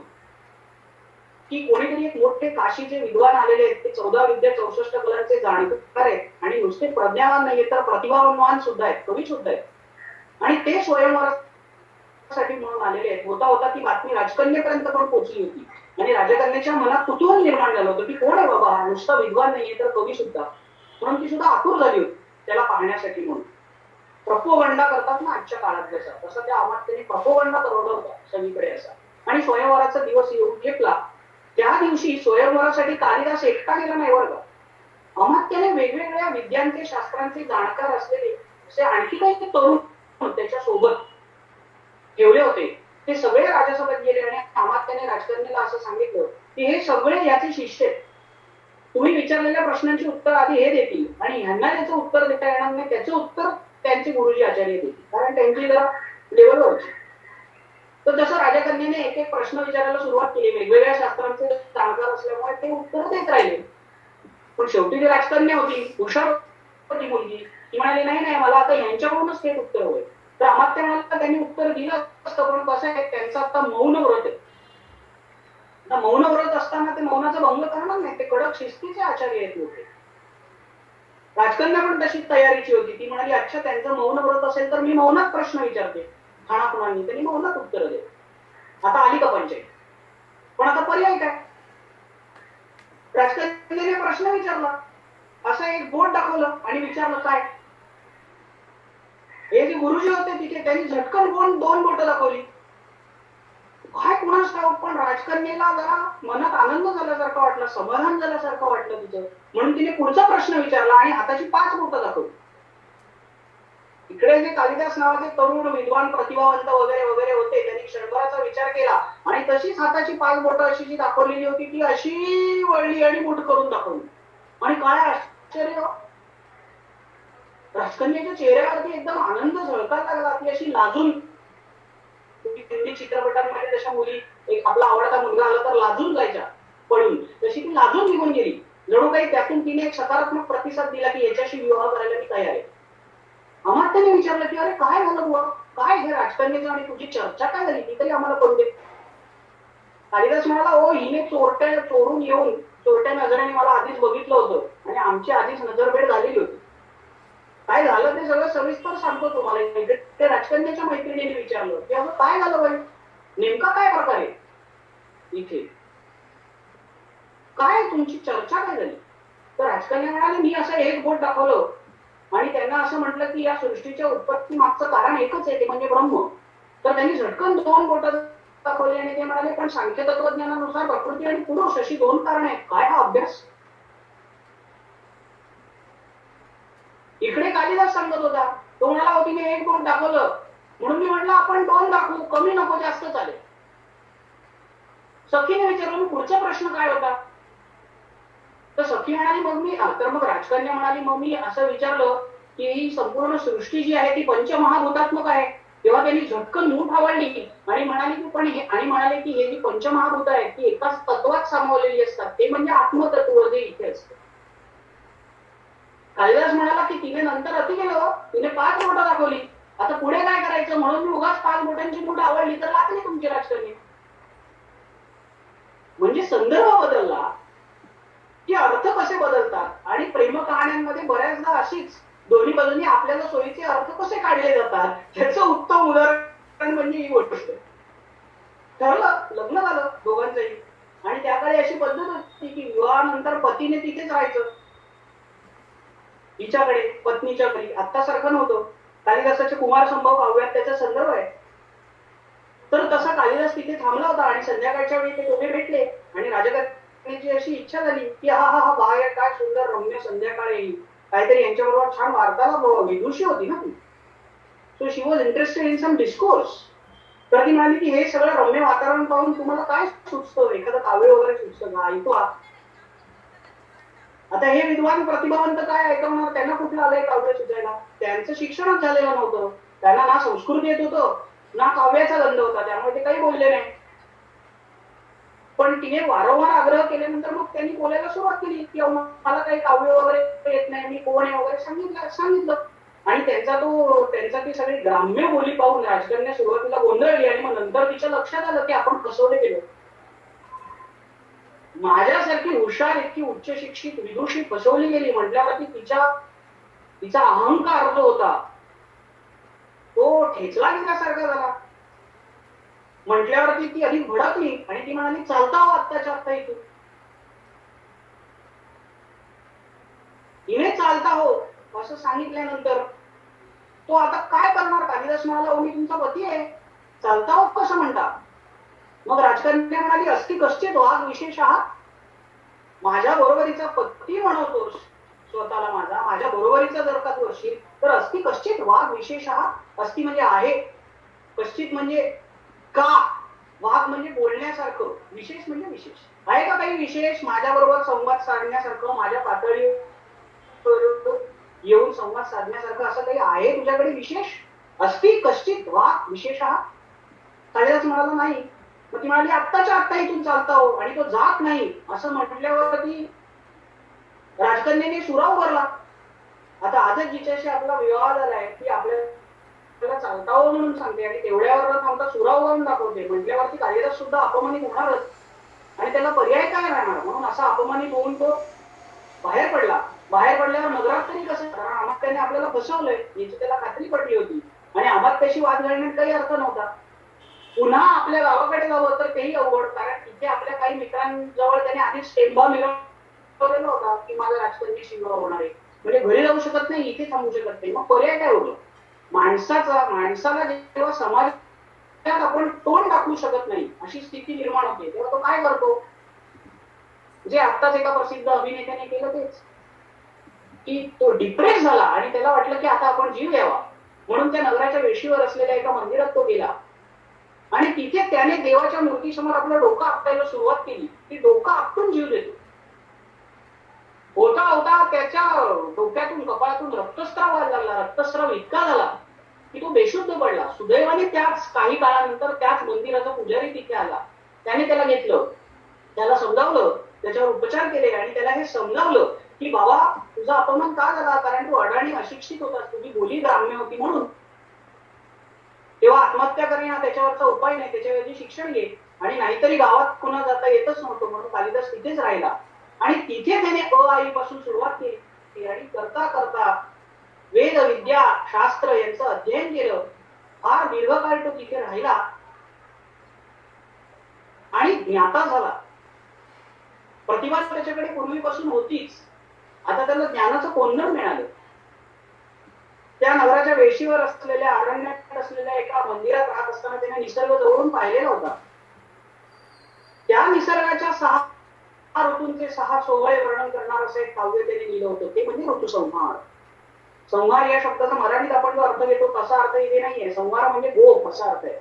Speaker 3: की कोणीतरी एक मोठे काशीचे विद्वान आलेले आहेत, ते 14 विद्या 64 कलांचे जाणकार आहेत आणि नुसते प्रज्ञावान नाही तर प्रतिभावान सुद्धा आहेत, कवी सुद्धा आहेत आणि ते स्वयंवरासाठी म्हणून आलेले आहेत. होता होता ती बातमी राजकन्यापर्यंत पण पोहोचली होती आणि राजकन्याच्या मनात कुतूहल निर्माण झालं होतं की कोण आहे बाबा, नुसता विद्वान नाहीये तर कवी सुद्धा, म्हणून ती सुद्धा आतुर झाली होती त्याला पाहण्यासाठी. म्हणून प्रपोगंडा करतात ना आजच्या काळात जसा, तसं त्या अमात्याने प्रपोगंडा करवलं होता सगळीकडे असा. आणि स्वयंवराचा दिवस येऊन घेतला. त्या दिवशी स्वयंवरासाठी कालिदास एकटा गेला नाही बरं का. अमात्याने वेगवेगळ्या विद्यांचे शास्त्रांचे जाणकार असलेले असे आणखी काही तरुण त्याच्या सोबत ठेवले होते. ते सगळे राजसभेत गेले आणि अमात्याने राजकन्याला असं सांगितलं की हे सगळे याचे शिष्य आहेत, तुम्ही विचारलेल्या प्रश्नांची उत्तर आधी हे देतील आणि ह्यांना ज्याचं उत्तर देता येणार नाही त्याचं उत्तर त्यांचे गुरुजी आचार्य देतील, कारण त्यांची जरा लेवलवरची. तर जसं राजकन्याने एक एक प्रश्न विचारायला सुरुवात केली, वेगवेगळ्या शास्त्रांचे जाणकार असल्यामुळे ते उत्तर देत राहिले. पण शेवटी ती राजकन्या होती, हुशार होती मुलगी, ती म्हणाली नाही नाही मला आता यांच्याकडूनच थेट उत्तर होईल. तर अमात्य म्हणाला त्यांनी उत्तर दिलं असतं, पण कसं आहे त्यांचं आता मौन व्रत आहे. मौन व्रत असताना ते मौनाचा भंग करणार नाही, ते कडक शिस्तीचे आचार्य आहेत होते. राजकन्या पण तशीच तयारीची होती. ती म्हणाली अच्छा त्यांचं मौन व्रत असेल तर मी मौनात प्रश्न विचारते, खाणाखुणांनी त्यांनी मौनात उत्तर दे. आता आली का पंचायत, पण आता पर्याय काय. राजकन्याने प्रश्न विचारला, असं एक बोट दाखवलं आणि विचारलं काय. हे जे गुरुजी होते तिथे त्यांनी झटकन दोन बोट दाखवली. काय कुणाच ठाऊक, पण राजकन्याला जरा मनात आनंद झाल्यासारखं वाटलं, समाधान झाल्यासारखं वाटलं तिचं, म्हणून तिने पुढचा प्रश्न विचारला आणि हाताची 5 बोटं दाखवली. इकडे जे कालिदास नावाचे तरुण विद्वान प्रतिभावंत वगैरे वगैरे होते त्यांनी क्षणभराचा विचार केला आणि तशीच हाताची 5 बोटं अशी जी दाखवलेली होती ती अशी वळली आणि मुठ करून दाखवली. आणि काय आश्चर्य, राजकन्याच्या चेहऱ्यावरती एकदम आनंद झळकायला लागला. ती अशी लाजून, हिंदी चित्रपटांमध्ये जशा मुली एक आपला आवडता मुलगा आला तर लाजून जायच्या पळून, तशी ती लाजून निघून गेली. जणू काही त्यातून तिने एक सकारात्मक प्रतिसाद दिला की याच्याशी विवाह करायला मी तयार आहे. अमात्याने विचारलं की अरे काय झालं बुवा, काय हे राजकन्याचं आणि तुझी चर्चा काय झाली ती तरी आम्हाला कळू दे. कालिदास म्हणाला ओ हिने चोरून येऊन चोरट्या नजरेने मला आधीच बघितलं होतं आणि आमची आधीच नजरभेट झालेली होती. काय झालं ते सगळं सविस्तर सांगतो तुम्हाला. ते राजकन्याच्या मैत्रिणीने विचारलं की अगं काय झालं बाई, नेमका काय प्रकार आहे इथे, काय तुमची चर्चा काय झाली. तर राजकन्या म्हणाले मी असं एक बोट दाखवलं आणि त्यांना असं म्हटलं की या सृष्टीच्या उत्पत्ती मागचं कारण एकच आहे, ते म्हणजे ब्रह्म. तर त्यांनी झटकन 2 बोटं दाखवली आणि ते म्हणाले पण सांख्य तत्वज्ञानानुसार प्रकृती आणि पुरुष अशी 2 कारण आहेत. काय हा अभ्यास. इकडे कालिदास सांगत होता, तो म्हणाला होती मी 1 बोट दाखवलं म्हणून मी म्हटलं आपण 2 दाखवू, कमी नको जास्त चालेल. सखीने विचारलं पुढचा प्रश्न काय होता. तर सखी म्हणाली मग राजकन्या म्हणाली मग मी असं विचारलं की ही संपूर्ण सृष्टी जी आहे ती पंचमहाभूतात्मक आहे. तेव्हा त्यांनी झटकन मूठ आवडली आणि म्हणाली की पण हे, आणि म्हणाले की हे जी पंचमहाभूत आहेत ती एकाच तत्वात सामावलेली असतात, ते म्हणजे आत्मतत्व जे इथे असतं. कालिदास म्हणाला की तिने नंतर अति केलं, तिने 5 बोटं दाखवली, आता पुढे काय करायचं म्हणून मी उगाच 5 बोटांची मूठ आवडली तर लागली तुमची राजकन्या. म्हणजे संदर्भ बदलला की अर्थ कसे बदलतात आणि प्रेम कहाण्यांमध्ये बऱ्याचदा अशीच दोन्ही बाजूंनी आपल्याला सोयीचे अर्थ कसे काढले जातात त्याचं उत्तम उदाहरण म्हणजे ही गोष्ट. ठरलं, लग्न झालं दोघांचंही आणि त्याकडे अशी पद्धत होती की विवाहानंतर पतीने तिथेच राहायचं, हिच्याकडे पत्नीच्या घरी. आता सारखं नव्हतं. कालिदासाचे कुमार संभव काव्यात त्याचा संदर्भ आहे. तर तसा कालिदास तिथे थांबला होता आणि संध्याकाळच्या वेळी ते दोघे भेटले आणि राजकन्याची अशी इच्छा झाली की हा बाहेर काय सुंदर रम्य संध्याकाळ येईल, काहीतरी यांच्याबरोबर छान वार्तालाप व्हावा. विदुषी होती ना ती, so she was interested in some discourse. तर ती म्हणाली की हे सगळं रम्य वातावरण पाहून तुम्हाला काय सुचतं, एखादं काव्य वगैरे सुचतं का, ऐकवा. आता हे विद्वान प्रतिभावंत काय ऐकवणार, त्यांना कुठलं आलंय काव्य सुचायला, त्यांचं शिक्षणच झालेलं नव्हतं, त्यांना ना संस्कृत येत होतं ना काव्याचा गंध होता, त्यामुळे ते काही बोलले नाही. पण तिने वारंवार आग्रह केल्यानंतर मग त्यांनी बोलायला सुरुवात केली की मला काही काव्य वगैरे येत नाही, मी कोण आहे वगैरे सांगितलं. आणि त्यांचा ती सगळी ग्राम्य बोली पाहून राजकन्या सुरुवातीला गोंधळली आणि मग नंतर तिच्या लक्षात आलं की आपण फसवले गेलो. माझ्यासारखी हुशार, इतकी उच्च शिक्षित विदुषी फसवली गेली म्हटल्यावरती तिचा अहंकार जो होता तो ठेचला गेल्यासारखा झाला. म्हटल्यावरती ती अधिक भडकली आणि ती म्हणाली चालता हो आत्ताच्या आत्ता इथून. तिने चालता हो असं सांगितल्यानंतर तो आता काय करणार. कालिदास म्हणाला मी तुमचा पती आहे, चालता हो कसं म्हणता. मग राजकन्या म्हणाली अस्ति कश्चित वाघ विशेष आहात. माझ्या बरोबरीचा पती म्हणतोस स्वतःला, माझ्या बरोबरीचा जर का तू असशील तर अस्ति कश्चित वाघ विशेष आहात. अस्ति म्हणजे आहे, कश्चित म्हणजे का, वाघ म्हणजे बोलण्यासारखं, विशेष म्हणजे विशेष. आहे का काही विशेष माझ्या बरोबर संवाद साधण्यासारखं, माझ्या पातळीवर येऊन संवाद साधण्यासारखं असं काही आहे तुझ्याकडे विशेष. अस्ति कश्चित वाघ विशेष आहात. कालिदास म्हणाला नाही. मग ती म्हणाली आत्ताच्या आत्ता इथून चालता हो, आणि तो जात नाही असं म्हटल्यावरती राजकन्याने सुरा उभारला. आता आजच जिच्याशी आपला विवाह झालाय ती आपल्याला चालता हो म्हणून सांगते आणि तेवढ्यावर थांबता सुरा उभारून दाखवते म्हटल्यावरती कालिदास सुद्धा अपमानित होणारच आणि त्याला पर्याय काय राहणार. म्हणून असा अपमानित होऊन तो बाहेर पडला. बाहेर पडल्यावर नगरात तरी कसं, कारण अमात्याने आपल्याला फसवलंय याची त्याला खात्री पडली होती आणि अमात्याशी वाद घालण्यात काही अर्थ नव्हता. पुन्हा आपल्या गावाकडे जावं तर तेही अवघड, कारण तिथे आपल्या काही मित्रांजवळ त्याने आधीच टेंबा मिळवलेला होता की माझा राजकन्याशी विवाह होणार आहे, म्हणजे घरी जाऊ शकत नाही, इथे थांबू शकत नाही. मग पर्याय काय होतो. माणसाला जेव्हा समाजात आपण तोंड दाखवू शकत नाही अशी स्थिती निर्माण होते तेव्हा तो काय करतो, जे आत्ताच एका प्रसिद्ध अभिनेत्याने केलं तेच, की तो डिप्रेस झाला आणि त्याला वाटलं की आता आपण जीव द्यावा, म्हणून त्या नगराच्या वेशीवर असलेल्या एका मंदिरात तो गेला आणि तिथे त्याने देवाच्या मूर्तीसमोर आपलं डोकं आपटायला सुरुवात केली. ती डोकं आपटून जीव देतो. होता होता त्याच्या डोक्यातून कपाळातून रक्तस्राव व्हायला लागला. रक्तस्राव इतका झाला की तो बेशुद्ध पडला. सुदैवाने त्याच काही काळानंतर त्याच मंदिराचा पुजारी तिथे आला. त्याने त्याला घेतलं, त्याला समजावलं, त्याच्यावर उपचार केले आणि त्याला हे समजावलं की बाबा तुझा अपमान का झाला, कारण तू अडाणी अशिक्षित होतास, तुझी बोली ग्राम्य होती म्हणून. तेव्हा आत्महत्या करणे हा त्याच्यावरचा उपाय नाही, त्याच्याऐवजी शिक्षण घे. आणि नाहीतरी गावात पुन्हा जाता येतच नव्हतं म्हणून कालिदास तिथेच राहिला आणि तिथे त्याने आई पासून सुरुवात केली आणि करता करता वेद विद्या शास्त्र यांचं अध्ययन केलं. फार दीर्घकाळ तो तिथे राहिला आणि ज्ञाता झाला. प्रतिभा त्याच्याकडे पूर्वीपासून होतीच, आता त्याला ज्ञानाचं कोंदण मिळालं. त्या नगराच्या वेशीवर असलेल्या अरण्यात असलेल्या एका मंदिरात राहत असताना त्याने निसर्ग जवळून पाहिलेला होता. त्या निसर्गाच्या 6 ऋतूंचे 6 सोहळे वर्णन करणार असं एक काव्य त्याने लिहिलं होतं, ते म्हणजे ऋतुसंहार. संहार या शब्दाचा मराठीत आपण जो अर्थ घेतो तसा अर्थ इथे नाहीये. संहार म्हणजे गोप असा अर्थ आहे.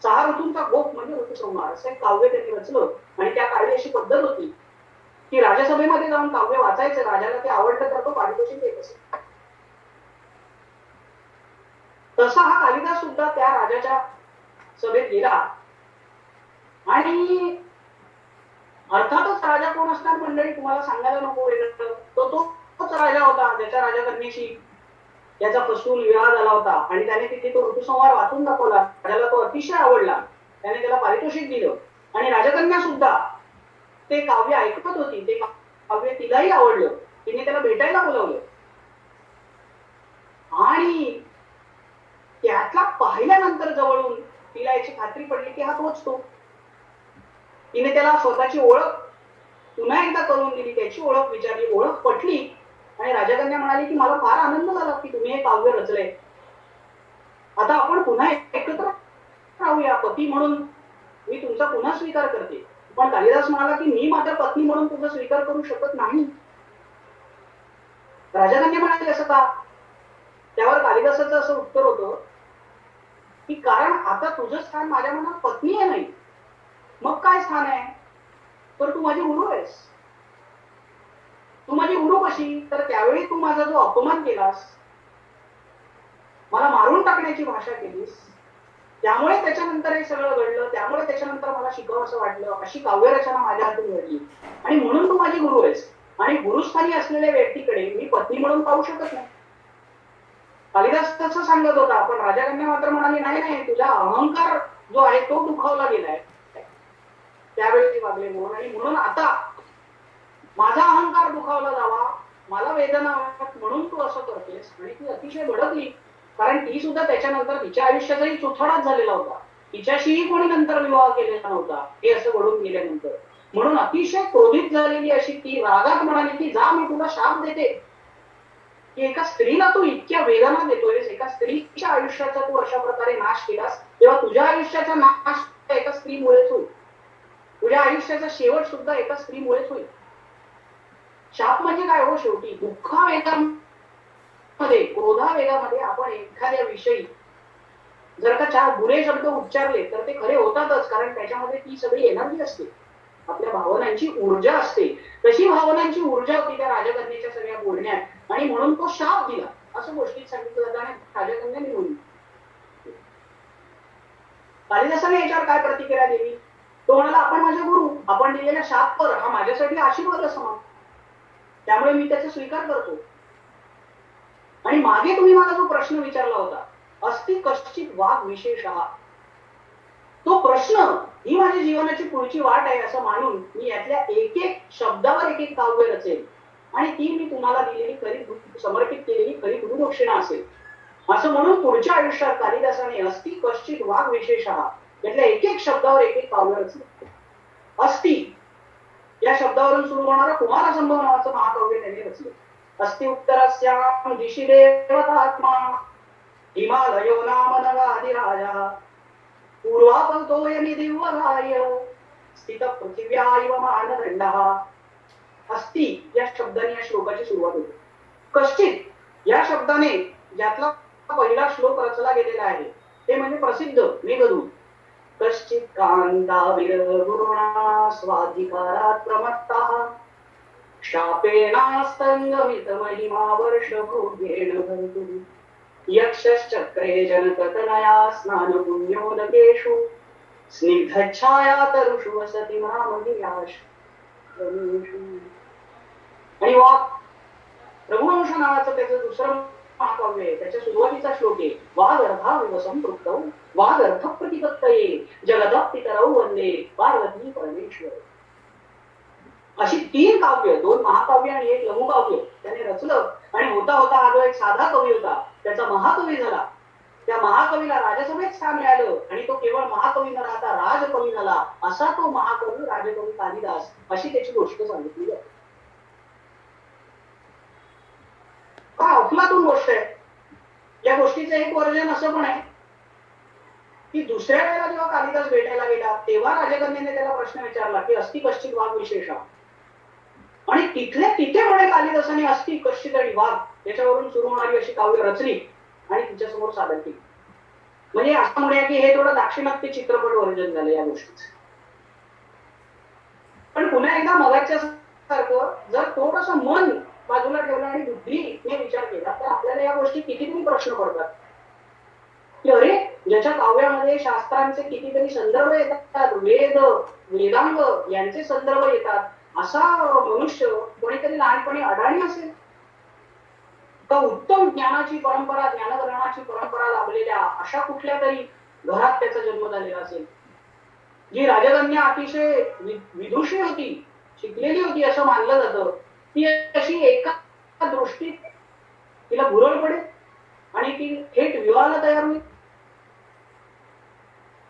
Speaker 3: 6 ऋतूंचा गोप म्हणजे ऋतुसंहार असं एक काव्य त्यांनी रचलं. आणि त्या काळी अशी पद्धत होती की राजसभेमध्ये जाऊन काव्य वाचायचं, राजाला ते आवडलं तर तो पारितोषिक देत असे. तसा हा कालिदास सुद्धा त्या राजाच्या सभेत गेला आणि अर्थातच राजा कोण असणार मंडळी तुम्हाला सांगायला नको वेगळं, तोच राजा होता ज्याच्या राजकन्येशी याचा फसवून विवाह झाला होता आणि त्याने तिथे तो ऋतुसंहार वाचून दाखवला. राजाला तो अतिशय आवडला, त्याने त्याला पारितोषिक दिलं आणि राजकन्या सुद्धा ते काव्य ऐकत होती. ते काव्य तिलाही आवडलं, तिने त्याला भेटायला बोलावलं आणि त्यातला पाहिल्यानंतर जवळून तिला याची खात्री पडली की हा तोच तो. तिने त्याला स्वतःची ओळख पुन्हा एकदा करून दिली, त्याची ओळख विचारली, ओळख पटली आणि राजकन्या म्हणाली की मला फार आनंद झाला की तुम्ही हे काव्य रचलंय, आता आपण पुन्हा एकत्र राहूया. पती म्हणून मी तुमचा पुन्हा स्वीकार करते. पण कालिदास म्हणाला की मी मात्र पत्नी म्हणून तुझा स्वीकार करू शकत नाही. राजकन्या म्हणाली असं का. त्यावर कालिदासाचं असं उत्तर होतं की कारण आता तुझं स्थान माझ्या मनात पत्नी आहे नाही, मग काय स्थान आहे? तर तू माझी गुरु आहेस. तू माझी गुरु कशी? तर त्यावेळी तू माझा जो अपमान केलास, मला मारून टाकण्याची भाषा केलीस, त्यामुळे त्याच्यानंतर हे सगळं घडलं, त्यामुळे त्याच्यानंतर मला शिकावं असं वाटलं, अशी काव्यरचना माझ्या हातून घडली आणि म्हणून तू माझी गुरु आहेस. आणि गुरुस्थानी असलेल्या व्यक्तीकडे मी पत्नी म्हणून पाहू शकत नाही. कालिदास तसं सांगत होता, पण राजकन्या मात्र म्हणाली नाही नाही, तुझा अहंकार जो आहे तो दुखावला गेलाय त्यावेळी वागले म्हणून. आणि म्हणून आता माझा अहंकार दुखावला जावा, मला वेदना म्हणून तू असं करतेस. आणि ती अतिशय भडकली, कारण ती सुद्धा त्याच्यानंतर तिच्या आयुष्याचाही चुथडाच झालेला होता, तिच्याशीही कोणी नंतर विवाह केलेला नव्हता हे असं घडून गेल्यानंतर. म्हणून अतिशय क्रोधित झालेली अशी ती रागात म्हणाली की जा, मी तुला शाप देते की एका स्त्रीला तू इतक्या वेदना देतोयस, एका स्त्रीच्या आयुष्याचा तू अशा प्रकारे नाश केलास, तेव्हा तुझ्या आयुष्याचा नाश एका स्त्रीमुळेच होईल, तुझ्या आयुष्याचा शेवट सुद्धा एका स्त्रीमुळेच होईल. शाप म्हणजे काय हो? शेवटी दुःखावेगामध्ये, क्रोधावेगामध्ये आपण एखाद्या विषयी जर का 4 बुरे शब्द उच्चारले तर ते खरे होतातच, कारण त्याच्यामध्ये ती सगळी एनर्जी असते, आपल्या भावनांची ऊर्जा असते. तशी भावनांची ऊर्जा होती त्या राजकन्येच्या सगळ्या बोलण्यात, आणि म्हणून तो शाप दिला असं गोष्टीत सांगितलं जातं. आणि राजकन्या निघून कालिदासाने याच्यावर काय प्रतिक्रिया दिली? तो म्हणाला, आपण माझे गुरु, आपण दिलेला शाप पर हा माझ्यासाठी आशीर्वाद समान, त्यामुळे मी त्याचा स्वीकार करतो. आणि मागे तुम्ही मला जो प्रश्न विचारला होता, अस्ति कश्चित वाग विशेष, तो प्रश्न ही माझ्या जीवनाची पुढची वाट आहे असं मानून मी यातल्या एक एक शब्दावर एक एक काव्य रचेल, आणि ती मी तुम्हाला दिलेली खरी समर्पित केलेली खरी गुरुदक्षिणा असेल असं म्हणून पुढच्या आयुष्यात कालिदासाने अस्ति कश्चित वाग विशेष यातल्या एक एक शब्दावर एक एक काव्य रचलं. अस्ति या शब्दावरून सुरू होणारा कुमार संभव नावाचं महाकाव्य त्यांनी रचलं. अस्ति उत्तरस्यां दिशि देवतात्मा हिमालयो नाम नगाधिराजा पूर्वापल्तोयमि दिव्यराय स्थित पृथिव्या इव मानदंडः. अस्ति या शब्दाने या श्लोकाची सुरुवात होते. कश्चित या शब्दाने ज्यातला पहिला श्लोक रचला गेलेला आहे ते म्हणजे प्रसिद्ध मेघदूत. कश्चित कांता विरगुणा स्वाधिकारात प्रमत्तः शापेनास्तंगमित महिमा वर्षभूभेन भवतु यक्षश्चक्रे जनकतनया स्नान पुण्योदकेषु स्निग्धच्छाया तरुषु वसति मामगिर्याश. आणि वाघ रघुवंश नावाचं त्याचं दुसरं महाकाव्य आहे. त्याच्या सुरुवातीचा श्लोक आहे, वाघ अर्धाविव संपृक्तौ वाघ अर्थ प्रतिपत्तये जगदः पितरौ वंदे पार्वती परमेश्वर. अशी 3 काव्य, 2 महाकाव्य आणि 1 लघुकाव्य त्याने रचलं. आणि होता होता हा जो एक साधा कवी होता त्याचा महाकवी झाला. त्या महाकवीला राजसभेत स्थान मिळालं आणि तो केवळ महाकवी न राहता राजकवी झाला. असा तो महाकवी राजकवी कालिदास, अशी त्याची गोष्ट सांगितली जाते. काय अफलातून गोष्ट आहे. या गोष्टीचं एक वर्जन असं पण आहे की दुसऱ्या वेळेला जेव्हा कालिदास भेटायला गेला तेव्हा राजकन्येने त्याला प्रश्न विचारला की अस्ति कश्चित वाग विशेष, आणि तिथल्या तिथे म्हणे कालिदासाने अस्ति कश्चित आणि वाघ याच्यावरून सुरू होणारी अशी काव्य रचली आणि तिच्यासमोर सादर केली. म्हणजे असं म्हणूया की हे थोडं दाक्षिणात्य चित्रपट वर्जन झालं या गोष्टीचं. पण पुन्हा एकदा मगाच्या सारखं जर थोडस मन बाजूला ठेवलं आणि बुद्धीने विचार केला तर आपल्याला या गोष्टी कितीतरी प्रश्न पडतात की अरे, ज्याच्या काव्यामध्ये शास्त्रांचे कितीतरी संदर्भ येतात, वेदांग यांचे संदर्भ येतात, असा मनुष्य कोणीतरी लहानपणी अडाणी असेल का? उत्तम ज्ञानाची परंपरा, ज्ञानग्रहणाची परंपरा लाभलेल्या अशा कुठल्या तरी घरात त्याचा जन्म झालेला असेल. जी राजकन्या अतिशय विदुषी होती, शिकलेली होती असं मानलं जातं, ती अशी एका दृष्टीत तिला भुरळ पडेल आणि ती थेट विवाहाला तयार होईल.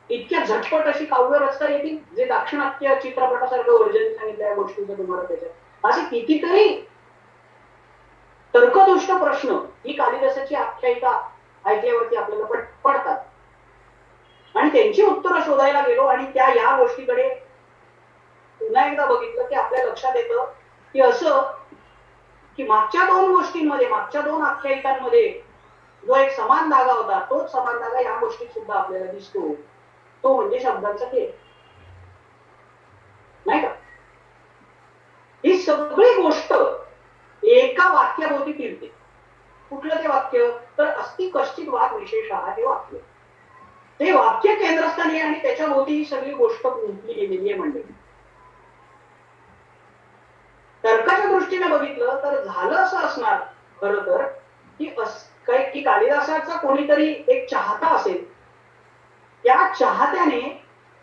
Speaker 3: इतक्या झटपट अशी काव्य रचता येतील जे दाक्षिणात्य चित्रपटासारखं वर्जन सांगितलं या गोष्टीचं तुम्हाला. त्याच्यात असे कितीतरी तर्कदुष्ट प्रश्न ही कालिदासाची आख्यायिका ऐकल्यावरती आपल्याला पडतात. आणि त्यांची उत्तरं शोधायला गेलो आणि त्या या गोष्टीकडे पुन्हा एकदा बघितलं की आपल्या लक्षात येतं की असं की मागच्या 2 गोष्टींमध्ये, मागच्या 2 आख्यायिकांमध्ये जो एक समान धागा होता, तोच समान धागा या गोष्टीत सुद्धा आपल्याला दिसतो, तो म्हणजे शब्दांचा खेळ, नाही का? ही सगळी गोष्ट एका वाक्याभोवती फिरते. कुठलं ते वाक्य? तर अस्ति कश्चित वाद विशेष हे वाक्य. ते वाक्य केंद्रस्थानी आणि त्याच्या भोवती ही सगळी गोष्ट गुंतली गेलेली आहे मंडळी. तर्काच्या दृष्टीने बघितलं तर झालं असं असणार खरं तर की कालिदासाचा कोणीतरी एक चाहता असेल, त्या चाहत्याने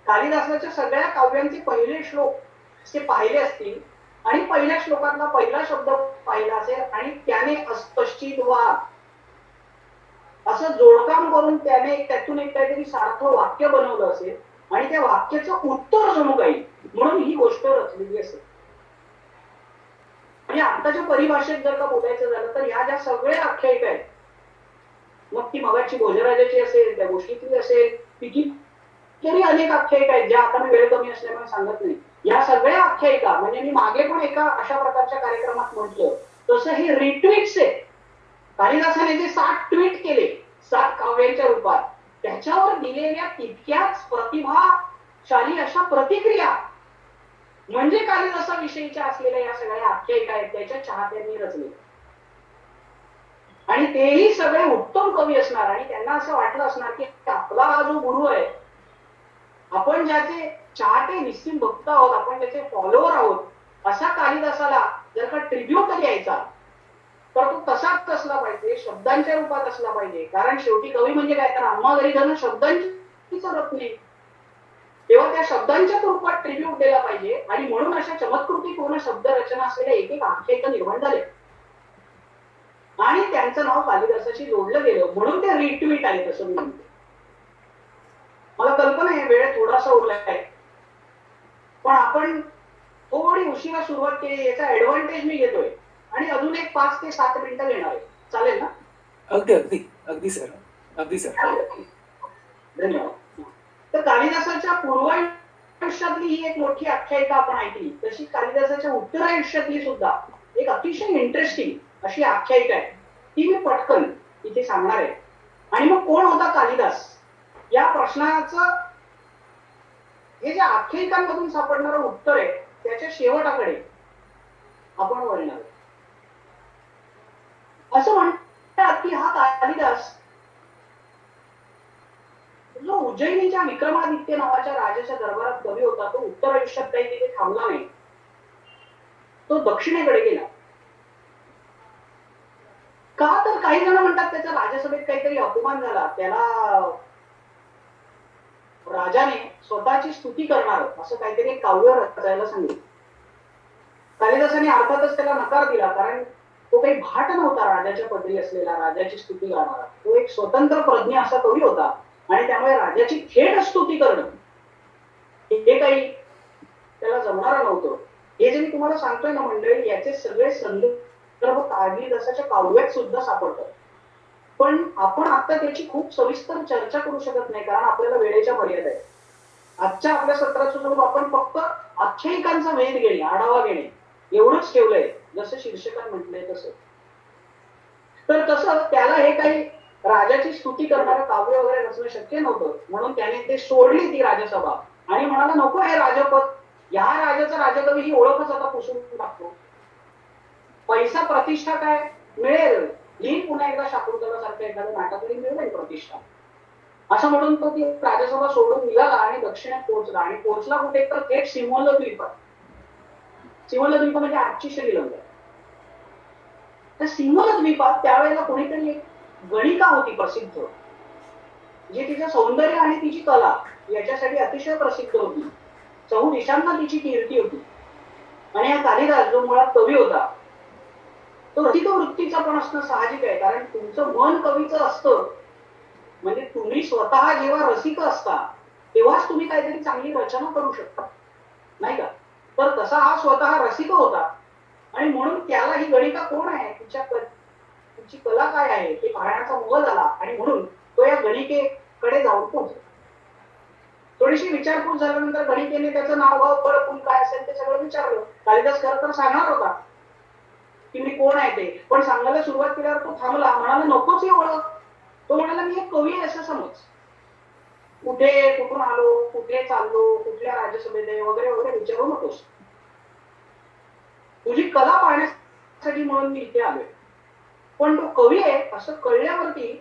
Speaker 3: कालिदासाच्या सगळ्या काव्यांचे पहिले श्लोक असे पाहिले असतील आणि पहिल्या श्लोकातला पहिला शब्द पाहिला असेल आणि त्याने अस्पष्टित वाद असं जोडकाम करून त्याने त्यातून एक काहीतरी सारखं वाक्य बनवलं असेल आणि त्या वाक्याचं उत्तर जणू काही म्हणून ही गोष्ट रचलेली असेल. आणि आताच्या परिभाषेत जर का बोलायचं झालं तर ह्या ज्या सगळ्या आख्यायिका आहेत, मग ती मगाची भोजराजाची असेल, त्या गोष्टीतली असेल, तरी अनेक आख्यायिका आहेत ज्या आता मी वेळ कमी असल्यामुळे सांगत नाही. या सगळ्या आख्यायिका म्हणजे मी मागे पण एका अशा प्रकारच्या कार्यक्रमात म्हटलं तसं हे रिट्वीट्स आहे. कालिदासाने जे 60 ट्वीट केले 7 काव्यांच्या रूपात, त्याच्यावर दिलेल्या तितक्याच प्रतिभाशाली अशा प्रतिक्रिया म्हणजे कालिदासाविषयीच्या असलेल्या या सगळ्या आख्यायिका आहेत त्याच्या चाहत्यांनी रचले. आणि तेही सगळे उत्तम कवी असणार आणि त्यांना असं वाटलं असणार की आपला हा जो गुरु आहे, आपण ज्याचे चाहते निश्चित भक्त आहोत, आपण त्याचे फॉलोअर आहोत, असा कालिदासाला जर का ट्रिब्यूट द्यायचा तर तो तसाच असला पाहिजे, शब्दांच्या रूपात असला पाहिजे. कारण शेवटी कवी म्हणजे काय, तर आम्हा घरी धन शब्दांची रत्ने, तेव्हा त्या शब्दांच्या रूपात ट्रिब्यूट दिला पाहिजे. आणि म्हणून अशा चमत्कृती पूर्ण शब्द रचना असलेल्या एक एक आख्यायिका निर्माण झाले आणि त्यांचं नाव कालिदासाशी जोडलं गेलं म्हणून ते रिट्वीट आहे. तसं मी म्हणतो, मला कल्पना आहे वेळ थोडासा उरलाय, पण आपण थोडी उशिरा सुरुवात केली याचा ऍडव्हान्टेज मी घेतोय आणि अजून एक 5 ते 7 मिनिटं घेणार आहे. चालेल ना?
Speaker 1: अगदी अगदी अगदी सर, अगदी सर.
Speaker 3: धन्यवाद. तर कालिदासाच्या पूर्वायुष्यातली ही एक मोठी आख्यायिका आपण ऐकली, तशी कालिदासाच्या उत्तरायुष्यातली सुद्धा एक अतिशय इंटरेस्टिंग अशी आख्यायिका आहे. ती मी पटकन इथे सांगणार आहे. आणि मग कोण होता कालिदास या प्रश्नाचं हे जे आख्यायिकांमधून सापडणारं उत्तर आहे त्याच्या शेवटाकडे आपण वळणार. असं म्हणतात की हा कालिदास जो उज्जैनीच्या विक्रमादित्य नावाच्या राजाच्या दरबारात कवी होता, तो उत्तर आयुष्यात काही तिथे थांबला नाही, तो दक्षिणेकडे गेला. का तर काही जण म्हणतात त्याच्या राजसभेत काहीतरी अपमान झाला, त्याला राजाने स्वतःची स्तुती करणार असं काहीतरी एक काव्य रचायला सांगितलं. कालिदासाने अर्थातच त्याला नकार दिला, कारण तो काही भाट नव्हता राजाच्या पदरी असलेला, राजाची स्तुती करणारा. तो एक स्वतंत्र प्रज्ञ असा कवी होता आणि त्यामुळे राजाची थेट स्तुती करणं हे काही त्याला जमणार नव्हतं. हे जे मी तुम्हाला सांगतोय ना मंडळी, याचे सगळे संदर्भ कालिदासाच्या काव्यात सुद्धा सापडतात. पण आपण आता त्याची खूप सविस्तर चर्चा करू शकत नाही, कारण आपल्याला वेळेच्या मर्यादा आहे. आजच्या आपल्या सत्राचं स्वरूप आपण फक्त आख्यायिकांचा वेध घेणे, आढावा घेणे एवढंच ठेवलंय, जसं शीर्षकात म्हटलंय तसं. तर तसं त्याला हे काही राजाची स्तुती करणारं काव्य वगैरे रचणं शक्य नव्हतं, म्हणून त्याने ते सोडली ती राजसभा आणि म्हणाला नको हे राजपद, या राजाचा राजकवी ही ओळखच आता पुसून टाकतो. पैसा प्रतिष्ठा काय मिळेल, लिहिन पुन्हा एकदा शाकुंतला सारखं एखादं नाटक तरी मिळेल प्रतिष्ठा, असं म्हणून तो ती राजसभा सोडून निघाला आणि दक्षिणेत पोहोचला. आणि पोहोचला कुठे तर थेट सिंहल द्वीपात. सिंहल द्वीप म्हणजे आजची श्रीलंका. त्या सिंहल द्वीपात त्यावेळेला कोणीतरी एक गणिका होती प्रसिद्ध, जी तिचं सौंदर्य आणि तिची कला याच्यासाठी अतिशय प्रसिद्ध होती. चहूदिशांना तिची कीर्ती होती. आणि हा कालिदास जो मुळात कवी होता, तो रसिक वृत्तीचा पण असणं साहजिक आहे, कारण तुमचं मन कवीचं असतं. म्हणजे तुम्ही स्वतः जेव्हा रसिक असता तेव्हाच तुम्ही काहीतरी चांगली रचना करू शकता, नाही का? तर तसा हा स्वतः रसिक होता आणि म्हणून त्याला ही गणिका कोण आहे, तिची कला काय आहे हे पाहण्याचा मोह झाला आणि म्हणून तो या गणिकेकडे जाऊन पोहोचला. थोडीशी विचारपूस झाल्यानंतर गणिकेने त्याचं नाव गाव फळ काय असेल ते सगळं विचारलं. कालिदास खरं तर सांगणार होता की मी कोण आहे ते, पण सांगायला सुरुवात केल्यावर तो थांबला, म्हणाला नकोच ही ओळख, तो म्हणाला मी एक कवी आहे असं समज. कुठे कुठून आलो, कुठे चाललो, कुठल्या राज्यसभेत आहे वगैरे वगैरे विचारू नकोस. तुझी कला पाहण्यासाठी म्हणून मी इथे आलोय. पण तो कवी आहे असं कळल्यावरती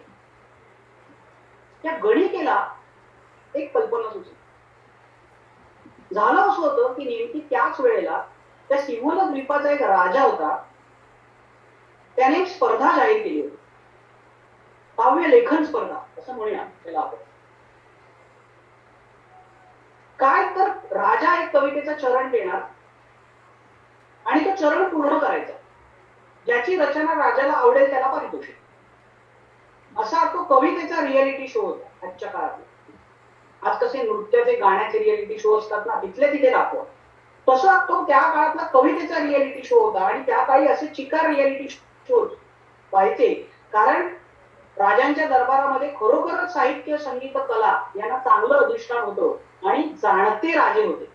Speaker 3: त्या गणिकेला एक कल्पना सुचली. झालं असं होतं की नेमकी त्याच वेळेला त्या सिंहल द्वीपाचा एक राजा होता. त्याने एक स्पर्धा जाहीर केली होती, काव्य लेखन स्पर्धा असं म्हणूया त्याला आपण. काय तर राजा एक कवितेचा चरण देणार आणि तो चरण पूर्ण करायचा. ज्याची रचना राजाला आवडेल त्याला पारितोषिक. असा तो कवितेचा रियालिटी शो होता आजच्या काळात. आज कसे नृत्याचे गाण्याचे रियालिटी शो असतात ना, तिथले तिथे दाखवा. तसा तो त्या काळातला कवितेचा रियालिटी शो होता. आणि त्या काळी असे चिकार रियालिटी शो व्हायचे कारण राजांच्या दरबारामध्ये खरोखरच साहित्य, संगीत, कला यांना चांगलं अधिष्ठान होतं आणि जाणते राजे होते,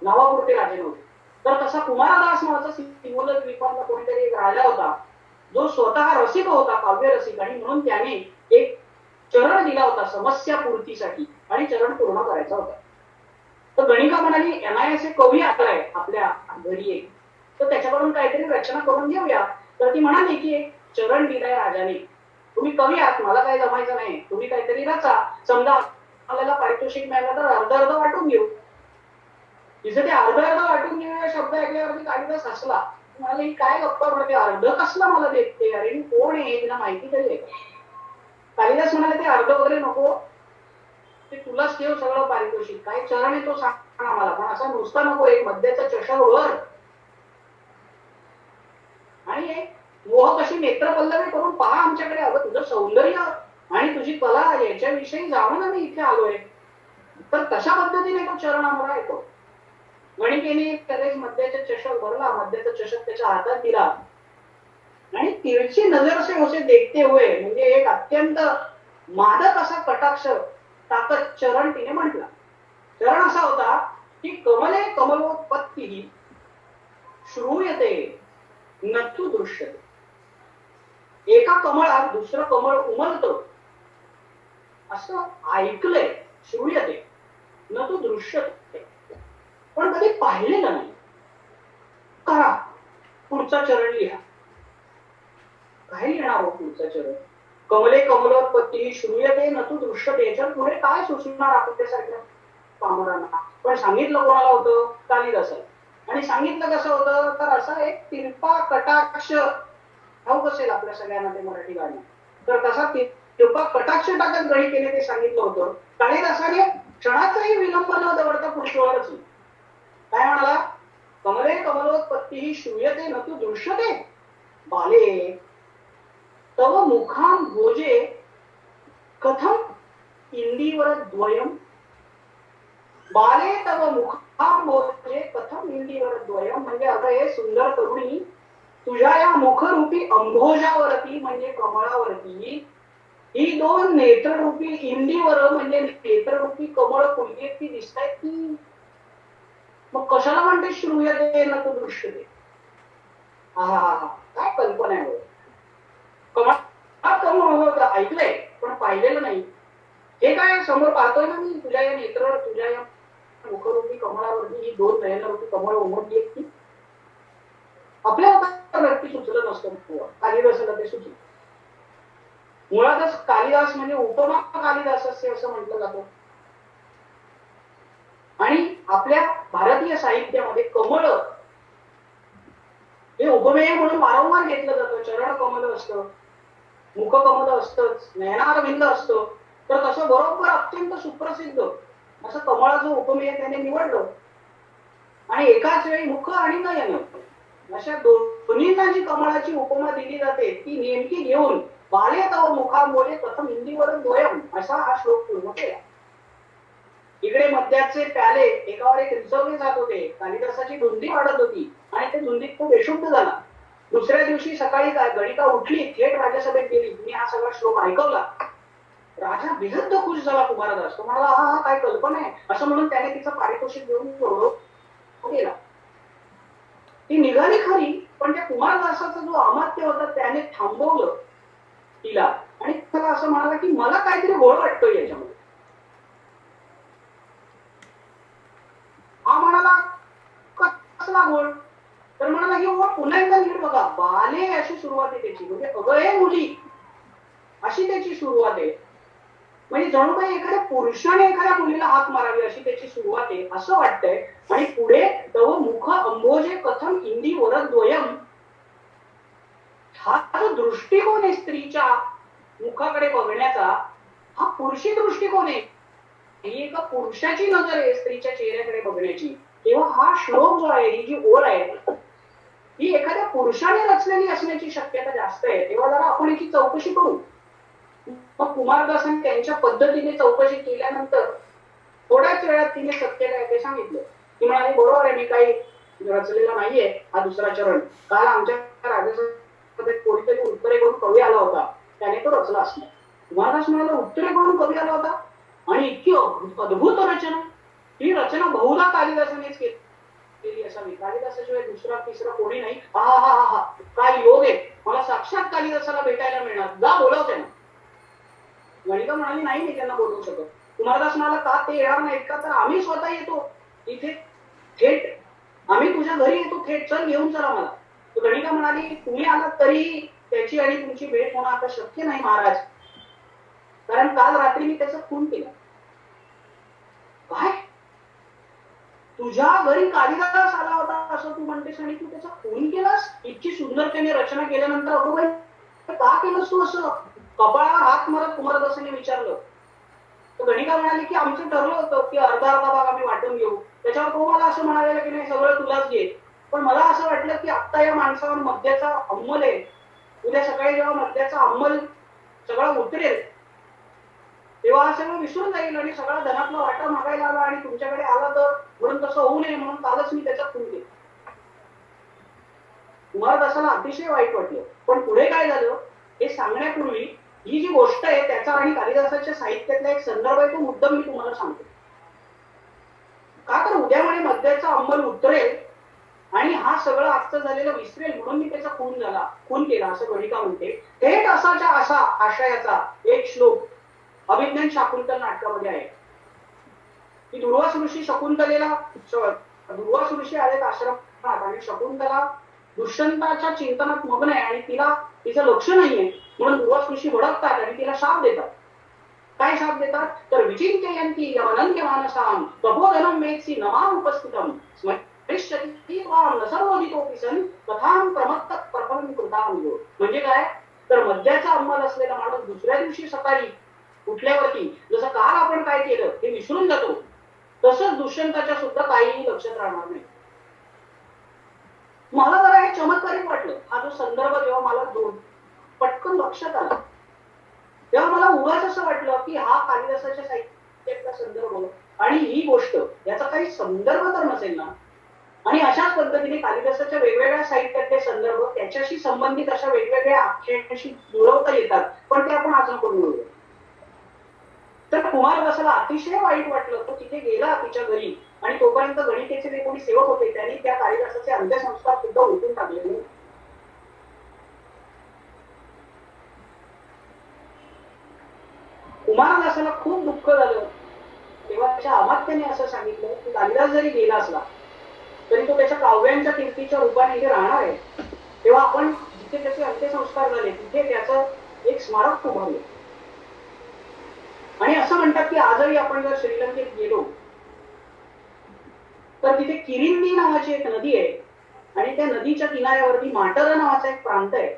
Speaker 3: नावापुरते राजे नव्हते. तर तसा कुमारदास नावाचा सिंहल द्वीपातला कोणीतरी एक राजा होता जो स्वतः रसिक होता, काव्य रसिक. आणि म्हणून त्याने एक चरण दिला होता समस्या पूर्तीसाठी आणि चरण पूर्ण करायचा होता. तर गणिका म्हणाली NIS कवी आलाय आपल्या घरी एक, तर त्याच्याकडून काहीतरी रचना करून घेऊया. तर ती म्हणाली की एक चरण दिलाय राजाने, तुम्ही कवी आहात, मला काही जमायचं नाही, तुम्ही काहीतरी रचा, समजा आपल्याला पारितोषिक मिळालं तर अर्ध अर्ध वाटून घेऊ. तिथे ते अर्ध अर्ध वाटून घेऊया शब्द ऐकल्यावरती कालिदास हसला. म्हणाले ही काय गप्पा म्हणते, अर्ध कसला मला देते, अरे मी कोण आहे तिला माहिती तरी आहे का. कालिदास म्हणाले ते अर्ध वगैरे नको, ते तुलाच ठेव सगळं पारितोषिक, काय चरण आहे तो सांग आम्हाला, पण असा नुसता नको, एक मध्याचा चषक वर आणि एक मोह कशी नेत्रपल्लवी करून पहा आमच्याकडे. अगं तुझं सौंदर्य आणि तुझी कला याच्याविषयी जाणून आम्ही इथे आलोय. तर तशा पद्धतीने तो चरण आम्हाला येतो. गणिकेने त्यावेळेस मध्याचा चषक भरला, मध्याचा चषक त्याच्या हातात दिला आणि तिरछी नजर से उसे देखते हुए, म्हणजे एक अत्यंत मादक असा कटाक्ष टाकत चरण तिने म्हटला. चरण असा होता की कमले कमलोत्पत्ती श्रूयते न तू दृश्यते. एका कमळात दुसरं कमळ उमलतं असं ऐकलंय, श्रूयते न तू दृश्यते, पण कधी पाहिलेलं नाही. करा पुढचा चरण लिहा. काय लिहिणार हो पुढचा चरण? कमले कमलोत्पत्ती श्रूयते न तू दृश्यते, याच्यात पुढे काय सुचणार आपल्यासारख्या पामरांना? पण सांगितलं कोणाला होतं? कालिदासाला. आणि सांगितलं कसं होतं तर असा एक तिरपा कटाक्ष, ठाऊक असेल आपल्या सगळ्यांना ते मराठी गाणं, तर तसा तिरपा कटाक्ष टाकत गणिकेने ते सांगितलं होतं. कालिदासाने क्षणाचाही विलंब न दवडता पुढच्यावरच काय म्हणाला, कमले कमलोत्पत्ती श्रूयते न तू दृश्यते बाले तव मुखाम भोजे कथम इंदीवर द्वयम. बाले तव मुखाम भोजे कथम इंदीवर द्वयम, म्हणजे आता हे सुंदर तरुणी तुझ्या या मुखरूपी अंभोजावरती म्हणजे कमळावरती ही दोन नेत्ररूपी इंदीवर म्हणजे नेत्ररूपी कमळ फुलली ती दिसतायत की, मग कशाला म्हणते श्रूयते न तू दृश्यते. हा काय कल्पना आहे. कमळ ऐकलंय पण पाहिलेलं नाही. हे काय समोर पाहतोय ना मी, तुझ्या या नेत्र, तुझ्या या मुखरूपी कमळावरती ही दोन नयनरूपी कमळ उमटली की. आपल्या व्यक्ती सुचलं नसतं, कालिदासाला ते सुचलं. मुळातच कालिदास म्हणजे उपमा कालिदास असं म्हटलं जातं. आणि आपल्या भारतीय साहित्यामध्ये कमळ हे उपमेय म्हणून वारंवार घेतलं जातं. चरण कमल असतं, मुख कमल असतंच, नयनारविंद असतं. तर तसं बरोबर अत्यंत सुप्रसिद्ध असं कमळाचं उपमेय त्याने निवडलं. आणि एकाच वेळी मुख आणि नयन अशा दोन्हींना जी कमळाची उपमा दिली जाते ती नेमकी घेऊन बाले तव मुखांबोले प्रथम हिंदीवर द्वयम असा हा श्लोक पूर्ण केला. इकडे मद्याचे प्याले एकावर एक रिझवले जात होते. कालिदासाची धुंदी वाढत होती आणि ते धुंदीत खूप बेशुद्ध झाला. दुसऱ्या दिवशी सकाळी गणिका उठली, थेट राज्यसभेत गेली, तिने हा सगळा श्लोक ऐकवला. राजा बेहद खुश झाला कुमारदास. तो म्हणाला हा काय कल्पना आहे असं म्हणून त्याने तिचं पारितोषिक घेऊन गेला. ती निघाली खरी, पण त्या कुमारदासाचा जो अमात्य होता त्याने थांबवलं तिला, आणि त्याला असं म्हणाला की मला काहीतरी गोळ वाटतोय याच्यामध्ये. हा म्हणाला कसला गोळ? तर म्हणाला की पुन्हा एकदा नीट बघा, बाले अशी सुरुवात आहे त्याची, म्हणजे अगं मुली अशी त्याची सुरुवात आहे. म्हणजे जणू काही एखाद्या पुरुषाने एखाद्या मुलीला हात मारावी अशी त्याची सुरुवात आहे असं वाटतंय. आणि पुढे तव मुख अंबोजे कथम इंदी वरद्वयम, हा जो दृष्टिकोन आहे स्त्रीच्या मुखाकडे बघण्याचा, हा पुरुषी दृष्टिकोन आहे. ही एका पुरुषाची नजर आहे स्त्रीच्या चेहऱ्याकडे बघण्याची. तेव्हा हा श्लोक जो आहे, ही जी ओळ आहे, ही एखाद्या पुरुषाने रचलेली असण्याची शक्यता जास्त आहे. तेव्हा जरा आपण याची चौकशी करू. मग कुमारदासांनी त्यांच्या पद्धतीने चौकशी केल्यानंतर थोड्याच वेळात तिने सत्य काय ते सांगितलं. ती म्हणाली बरोबर आहे, मी काही रचलेला नाहीये हा दुसरा चरण. काल आमच्या राजसभेत कोणीतरी उत्तरे करून कवी आला होता, त्याने तो रचला असणार. कुमारदास म्हणाला उत्तरे करून कवी आला होता आणि इतकी अद्भुत रचना, ही रचना बहुधा कालिदासानेच केली असावी. कालिदासाशिवाय दुसरा तिसरा कोणी नाही. हा हा हा हा काय योग आहे, मला साक्षात कालिदासाला भेटायला मिळणार, जा बोलावते ना. गणिका म्हणाली नाही, मी त्यांना बोलवू शकत. कुमारदास म्हणाला का ते येणार नाहीत का? तर आम्ही स्वतः येतो इथे थेट, आम्ही तुझ्या घरी येतो थेट, चल घेऊन चला मला. तर गणिका म्हणाली तुम्ही आलात तरी त्याची आणि तुमची भेट होणं आता शक्य नाही महाराज, कारण काल रात्री मी त्याचा खून केला. काय? तुझ्या घरी कालिदास आला होता असं तू म्हणतेस आणि तू त्याचा खून केलास? इतकी सुंदर त्याने रचना केल्यानंतर अगोबाई का केलंस तू असं? कपाळावर हात मारत कुमारदासांनी विचारलं. तर गणिका म्हणाली की आमचं ठरलं होतं की अर्धा अर्धा भाग आम्ही वाटून घेऊ. त्याच्यावर तो मला असं म्हणालेलं की नाही सगळं तुलाच घे. पण मला असं वाटलं की आता या माणसावर मद्याचा अंमल आहे, उद्या सकाळी जेव्हा मद्याचा अंमल सगळा उतरेल तेव्हा हा सगळं विसरून जाईल आणि सगळा धनातला वाटा मागायला आला आणि तुमच्याकडे आला, तर म्हणून तसं होऊ नये म्हणून कालच मी त्याचा खून केला. कुमारदासाला अतिशय वाईट वाटलं. पण पुढे काय झालं हे सांगण्यापूर्वी ही जी गोष्ट आहे त्याचा आणि कालिदासाच्या साहित्यातला एक संदर्भ आहे, तो मुद्दाम मी तुम्हाला सांगतो. का तर उद्या म्हणे मद्याचा अंमल उतरेल आणि हा सगळं आजचं झालेलं विसरेल म्हणून मी त्याचा खून केला असं गणिका म्हणते. थेट असाच्या असा आशयाचा एक श्लोक अभिज्ञान शाकुंतल नाटकामध्ये आहे. की दुर्वास ऋषी शकुंतलेला, दुर्वास ऋषी आलेत आश्रमात आणि शकुंतला दुष्यंताच्या चिंतनात मग्न आहे आणि तिला तिचं लक्ष नाहीये म्हणून दुर्वास ऋषी भडकतात आणि तिला शाप देतात. काय शाप देतात? तर विचिंतयन्ति अनन्य मानसाम तपोधनम मेत्सी नमाम उपस्थितम स्मरिष्यति त्वाम न सर्वोदितोऽपि सन् कथां प्रमत्तः परमं कृतां यो. म्हणजे काय? तर मद्याचा अंमल असलेला माणूस दुसऱ्या दिवशी सकाळी उठल्यावरती जसं काल आपण काय केलं हे विसरून जातो, तसंच दुष्यंताच्या सुद्धा काहीही लक्षात राहणार नाही. मला जरा हे चमत्कारिक वाटलं. हा जो संदर्भ जेव्हा मला पटकन लक्षात आला तेव्हा मला उगाच असं वाटलं की हा कालिदासाच्या साहित्यातला संदर्भ आणि ही गोष्ट याचा काही संदर्भ तर नसेल ना. आणि अशाच पद्धतीने कालिदासाच्या वेगवेगळ्या साहित्यातले संदर्भ त्याच्याशी संबंधित अशा वेगवेगळ्या आख्यायिकांशी जुळवता येतात, पण ते आपण आज नको मिळूया. तर कुमारदासाला अतिशय वाईट वाटलं. तो तिथे गेला तिच्या घरी आणि तोपर्यंत गणिकेचे जे कोणी सेवक होते त्यांनी त्या कालिदासाचे अंत्यसंस्कार सुद्धा उठून टाकलेले. कुमारदासाला खूप दुःख झालं. तेव्हा त्याच्या अमात्याने असं सांगितलं की कालिदास जरी गेला असला तरी तो त्याच्या काव्यांच्या कीर्तीच्या रूपाने इथे राहणार आहे. तेव्हा आपण जिथे त्याचे अंत्यसंस्कार झाले तिथे त्याचं एक स्मारक उभारलं. आणि असं म्हणतात की आजही आपण जर श्रीलंकेत गेलो तर तिथे किरिंदी नावाची एक नदी आहे आणि त्या नदीच्या किनाऱ्यावरती माटरा नावाचा एक प्रांत आहे.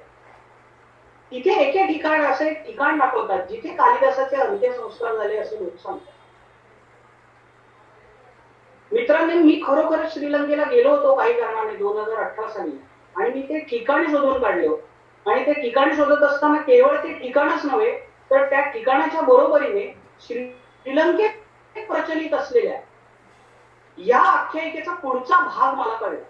Speaker 3: तिथे एके ठिकाण असं एक ठिकाण दाखवतात जिथे कालिदासाचे अंत्यसंस्कार झाले असे लोक सांगतात. मित्रांनी मी खरोखर श्रीलंकेला गेलो होतो काही कारणाने 2018 साली आणि मी ते ठिकाणी शोधून काढलं. आणि ते ठिकाण शोधत असताना केवळ ते ठिकाणच नव्हे तर त्या ठिकाणाच्या बरोबरीने श्रीलंकेत प्रचलित असलेल्या या आख्यायिकेचा पुढचा भाग मला कळला.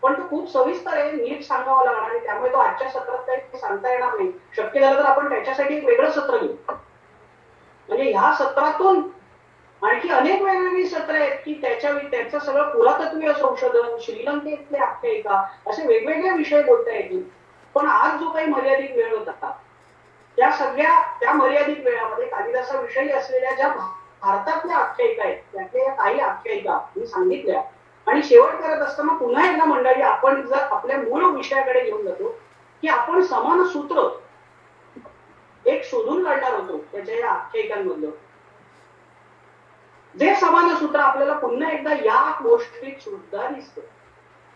Speaker 3: पण तो खूप सविस्तर आहे, नीट सांगावा लागणार आहे, त्यामुळे तो आजच्या सत्रात काही सांगता येणार नाही. शक्य झालं तर आपण त्याच्यासाठी एक वेगळं सत्र घेऊ. म्हणजे ह्या सत्रातून आणखी अनेक वेगवेगळी सत्र आहेत की त्याचं सगळं पुरातत्वीय संशोधन, श्रीलंकेतले आख्यायिका असे वेगवेगळे विषय बोलता येतील. पण आज जो काही मर्यादित वेळ होता त्या मर्यादित वेळामध्ये कालिदासाविषयी असलेल्या ज्या भारतातल्या आख्यायिका आहेत त्यातल्या काही आख्यायिका मी सांगितल्या आणि शेवट करत असताना पुन्हा एकदा मंडळी आपण जर आपल्या मूळ विषयाकडे घेऊन जातो की आपण समान सूत्र एक शोधून काढणार होतो त्याच्या या आख्यायिकांमधलं जे समान सूत्र आपल्याला पुन्हा एकदा या गोष्टीत सुद्धा दिसतं.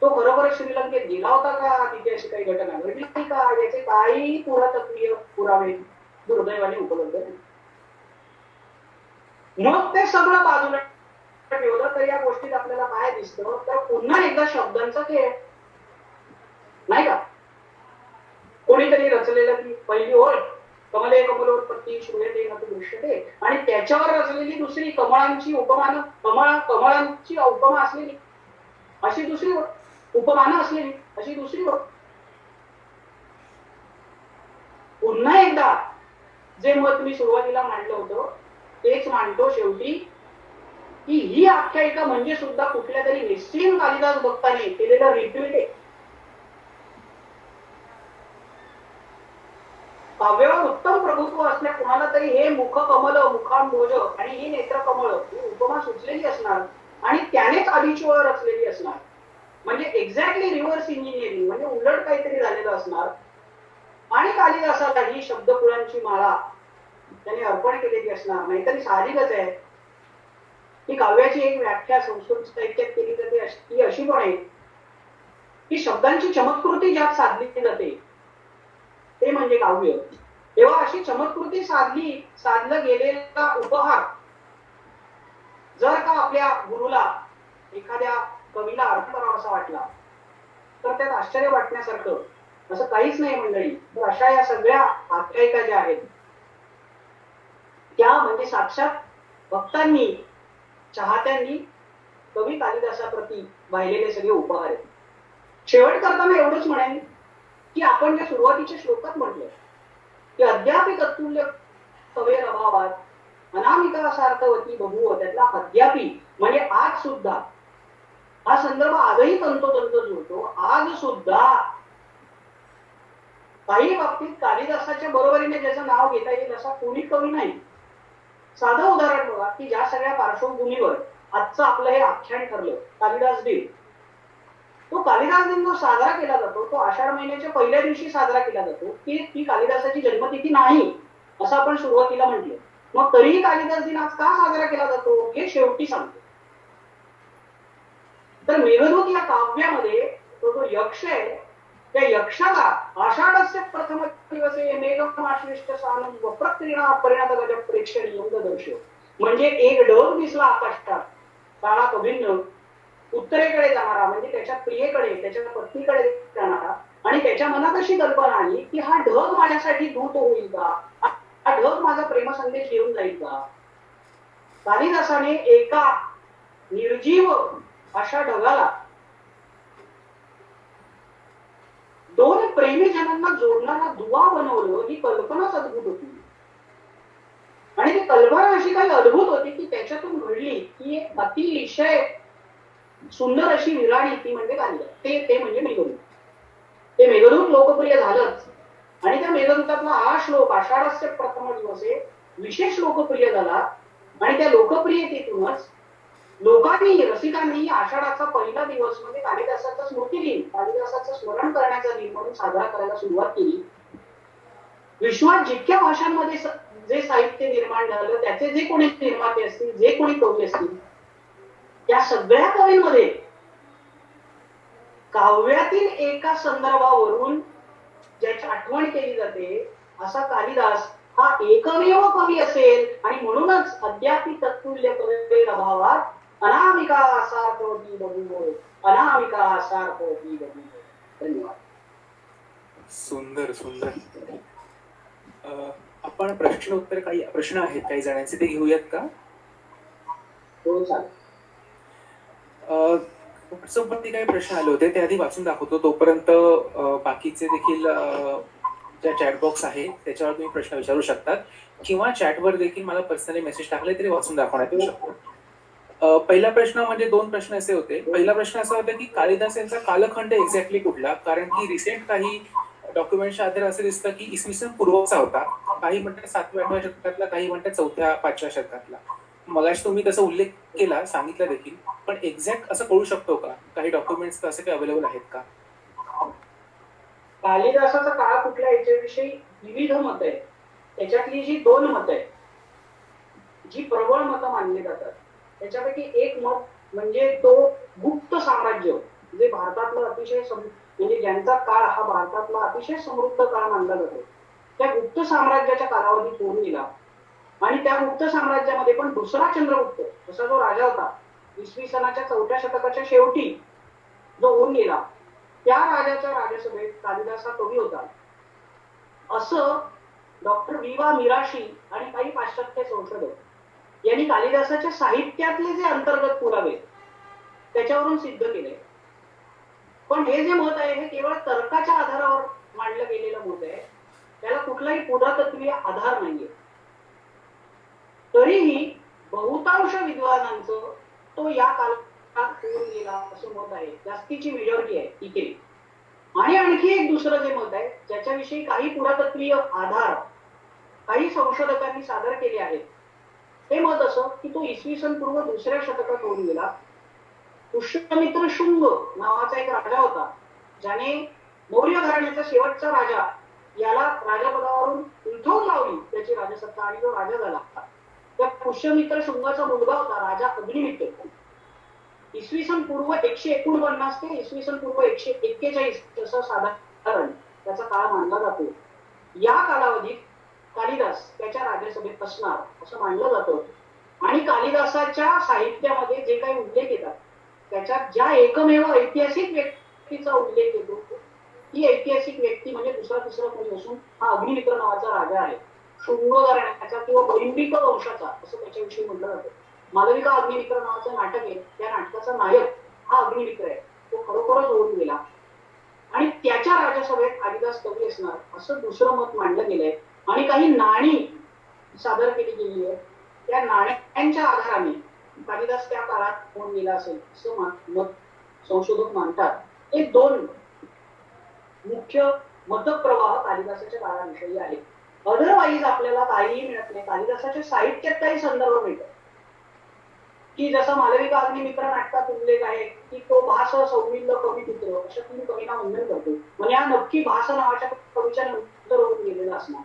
Speaker 3: तो खरोखर श्रीलंकेत गेला होता का, तिथे अशी काही घटना घडली नाही का, याचे काही पुरातत्वीय पुरावे दुर्दैवाने उपलब्ध नाही. मग ते सगळं बाजूला ठेवलं तर या गोष्टीत आपल्याला काय दिसतं तर पुन्हा एकदा शब्दांचा खेळ नाही का. कोणीतरी रचलेलं ती पहिली ओळ कमले कमलोत्पत्ती श्रूयते न तु दृश्यते आणि त्याच्यावर रचलेली दुसरी कमळांची उपमान कमळांची उपमा असलेली अशी दुसरी ओळ उपमानं असलेली अशी दुसरी ओळ. पुन्हा एकदा जे मत मी सुरुवातीला मांडलं होतं तेच मांडतो शेवटी की ही आख्यायिका म्हणजे सुद्धा कुठल्या तरी निश्चित कालिदास भक्ताने केलेलं रिट्वीट आहे. काव्यावर उत्तम प्रभुत्व असल्या कुणाला तरी हे मुख कमल मुखांबोज आणि ही नेत्र कमळ ही उपमा सुचलेली असणार आणि त्यानेच आधीची ओळ रचलेली असणार. म्हणजे एक्झॅक्टली रिव्हर्स इंजिनिअरिंग म्हणजे उलट काहीतरी झालेलं असणार आणि कालिदासाला ही शब्दपुरांची माळा त्याने अर्पण केलेली असणार. नाहीतरी साहजिकच आहे की काव्याची एक व्याख्या संस्कृत साहित्यात केली जाते ती अशी पण आहे की शब्दांची चमत्कृती ज्यात साधली जाते ते म्हणजे काव्य. तेव्हा अशी चमत्कृती साधलं गेलेला उपहार जर का आपल्या गुरुला एखाद्या कवीला अर्थ करावासा वाटला तर त्यात आश्चर्य वाटण्यासारखं असं काहीच नाही मंडळी. तर अशा या सगळ्या आख्यायिका ज्या आहेत त्या म्हणजे साक्षात भक्तांनी चाहत्यांनी कवी कालिदासाप्रती वाहिलेले सगळे उपहार आहेत. शेवट करताना एवढंच म्हणेन की आपण जे सुरुवातीच्या श्लोकात म्हटलं की अद्यापि तत्तुल्य कवेर अभावात अनामिका सार्थवती बभूव त्यातला अद्यापि म्हणजे आज सुद्धा हा संदर्भ आजही तंतोतंत जुळतो. आज सुद्धा काही बाबतीत कालिदासाच्या बरोबरीने ज्याचं नाव घेता येईल असा कोणी कवी नाही. साधं उदाहरण बघा की ज्या सगळ्या पार्श्वभूमीवर आजचं आपलं हे आख्यान ठरलं कालिदास दिन तो कालिदास दिन जो साजरा केला जातो तो आषाढ महिन्याच्या पहिल्या दिवशी साजरा केला जातो की ती कालिदासाची जन्मतिथी नाही असं आपण सुरुवातीला म्हटलं. मग तरीही कालिदास दिन आज का साजरा केला जातो हे शेवटी सांगतो. तर मेघदूत या काव्यामध्ये तो जो यक्ष आहे त्या यक्षाला आषाढस्य प्रथम दिवसे मेघमाश्लिष्ट सानम वप्रक्रिया परिणत गज प्रेक्षणीय दर्श म्हणजे एक ढग दिसला आकाशात काळा कभिन्न उत्तरेकडे जाणारा म्हणजे त्याच्या प्रियेकडे त्याच्या पत्नीकडे जाणारा आणि त्याच्या मनात अशी कल्पना आली की हा ढग माझ्यासाठी दूत होईल का, हा ढग माझा प्रेमसंदेश घेऊन जाईल का. कालिदासाने एका निर्जीव अशा ढगाला दोन प्रेमीजनांना जोडणारा दुवा बनवलं ही कल्पनाच अद्भुत होती. आणि ती कल्पना अशी काही अद्भुत होती की त्याच्यातून घडली की एक अतिशय सुंदर अशी विराणी ती म्हणजे कालिदास ते म्हणजे मेघदूत. ते मेघदूत लोकप्रिय झालंच आणि त्या मेघदूतातला हा श्लोक आषाढस्य प्रथम दिवसे विशेष लोकप्रिय झाला आणि त्या लोकप्रियतेतूनच लोकांनी रसिकांनी आषाढाचा पहिला दिवस म्हणजे कालिदासाचा स्मृती दिन कालिदासाचं स्मरण करण्याचा दिन म्हणून साजरा करायला सुरुवात केली. विश्वात जितक्या भाषांमध्ये जे साहित्य निर्माण झालं त्याचे जे कोणी निर्माते असतील जे कोणी कवी असतील त्या सगळ्या कवींमध्ये काव्यातील एका संदर्भावरून ज्याची आठवण केली जाते असा कालिदास हा एकमेव कवी असेल आणि म्हणूनच अद्यापि तत्तुल्य कवेर अभावात अनामिका सार्थवती बभूव अनामिका सार्थवती बभूव. धन्यवाद.
Speaker 1: सुंदर सुंदर. आपण प्रश्न उत्तर काही प्रश्न आहेत काही जणांचे ते घेऊयात का?
Speaker 3: हो चालेल.
Speaker 1: व्हॉट्सअपवरती काही प्रश्न आले होते ते आधी वाचून दाखवतो तोपर्यंत बाकीचे देखील ज्या चॅटबॉक्स आहे त्याच्यावर तुम्ही प्रश्न विचारू शकतात किंवा चॅटवर देखील मला पर्सनली मेसेज टाकले तरी वाचून दाखवण्यात येऊ शकतो. पहिला प्रश्न म्हणजे दोन प्रश्न असे होते. पहिला प्रश्न असा होता की कालिदास यांचा कालखंड एक्झॅक्टली कुठला, कारण की रिसेंट काही डॉक्युमेंटच्या आधारे असं दिसतं की इसवी सन पूर्वचा होता. काही म्हणतात 7व्या-8व्या शतकातला, काही म्हणतात 4थ्या-5व्या शतकातला. मगाशी तुम्ही तसा उल्लेख केला, सांगितलं देखील, पण एक्झॅक्ट असं कळू शकतो का? काही डॉक्युमेंट्स असे काही अवेलेबल आहेत का?
Speaker 3: कालिदासाचा काळ कुठला याच्याविषयी विविध मत आहे. त्याच्यातली जी 2 मत आहे, जी प्रबळ मतं मानली जातात, त्याच्यापैकी एक मत म्हणजे तो गुप्त साम्राज्य, जे भारतातलं अतिशय म्हणजे ज्यांचा काळ हा भारतातला अतिशय समृद्ध काळ मानला जातो, त्या गुप्त साम्राज्याच्या कालावधीत होऊन गेला. आणि त्या गुप्त साम्राज्यामध्ये पण दुसरा चंद्रगुप्त असा जो राजा होता, इसवी सनाच्या 4थ्या शतकाच्या शेवटी जो होऊन गेला, त्या राजाच्या राजसभेत कालिदास हा कवी होता, असं डॉक्टर विवा मिराशी आणि काही पाश्चात्य संशोधक यांनी कालिदासाच्या साहित्यातले जे अंतर्गत पुरावे त्याच्यावरून सिद्ध केले. पण हे जे मत आहे हे केवळ तर्काच्या आधारावर मांडलं गेलेलं मत आहे, त्याला कुठलाही पुरातत्वीय आधार नाहीये. तरीही बहुतांश विद्वानांचं तो या काळात होऊन गेला असं मत आहे, जास्तीची मेजॉरिटी आहे इथे. आणि आणखी एक दुसरं जे मत आहे, ज्याच्याविषयी काही पुरातत्वीय आधार काही संशोधकांनी सादर केले आहेत, ते मत असं की तो इसवी सन पूर्व 2ऱ्या शतकात होऊन गेला. पुष्यमित्र शुंग नावाचा एक राजा होता, ज्याने मौर्य घराण्याचा शेवटचा राजा याला राजपदावरून उलथवून लावली त्याची राजसत्ता, आणि जो राजा झाला त्या पुष्यमित्र शुंगाचा मुलगा होता राजा अग्निमित्र. इसवी सन पूर्व 149 ते इसवी सन पूर्व 141 असं साधारण त्याचा काळ मानला जातो. या कालावधीत कालिदास त्याच्या राजसभेत असणार असं मानलं जातं. आणि कालिदासाच्या साहित्यामध्ये जे काही उल्लेख येतात त्याच्यात ज्या एकमेव ऐतिहासिक व्यक्तीचा उल्लेख येतो, ही ऐतिहासिक व्यक्ती म्हणजे दुसरा तिसरा कोणी असून हा अग्निमित्र नावाचा राजा आहे. शुंग घराण्याचा किंवा वैंबिक वंशाचा असं त्याच्याविषयी म्हटलं जातं. मालविका अग्निमित्र नावाचं नाटक आहे, त्या नाटकाचा नायक हा अग्निमित्र आहे. तो खरोखरच होऊन गेला आणि त्याच्या राजसभेत कालिदास कवी असणार असं दुसरं मत मांडलं गेलंय. आणि काही नाणी सादर केली गेली आहे, त्या नाण्यांच्या आधाराने कालिदास त्या काळात होऊन गेला असेल असं मत संशोधक मानतात. हे 2 मुख्य मतप्रवाह कालिदासाच्या काळाविषयी आहेत. अदरवाईज आपल्याला काहीही मिळत नाही. कालिदासाच्या साहित्यात काही संदर्भ मिळतात की जसं मालविका अग्निमित्र नाटकात उल्लेख आहे की तो भास सौमिल्य कविपुत्र अशा 3 कवींना वंदन करतो. म्हणजे हा नक्की भास नावाच्या कवीच्या नंतर होऊन गेलेला असणार.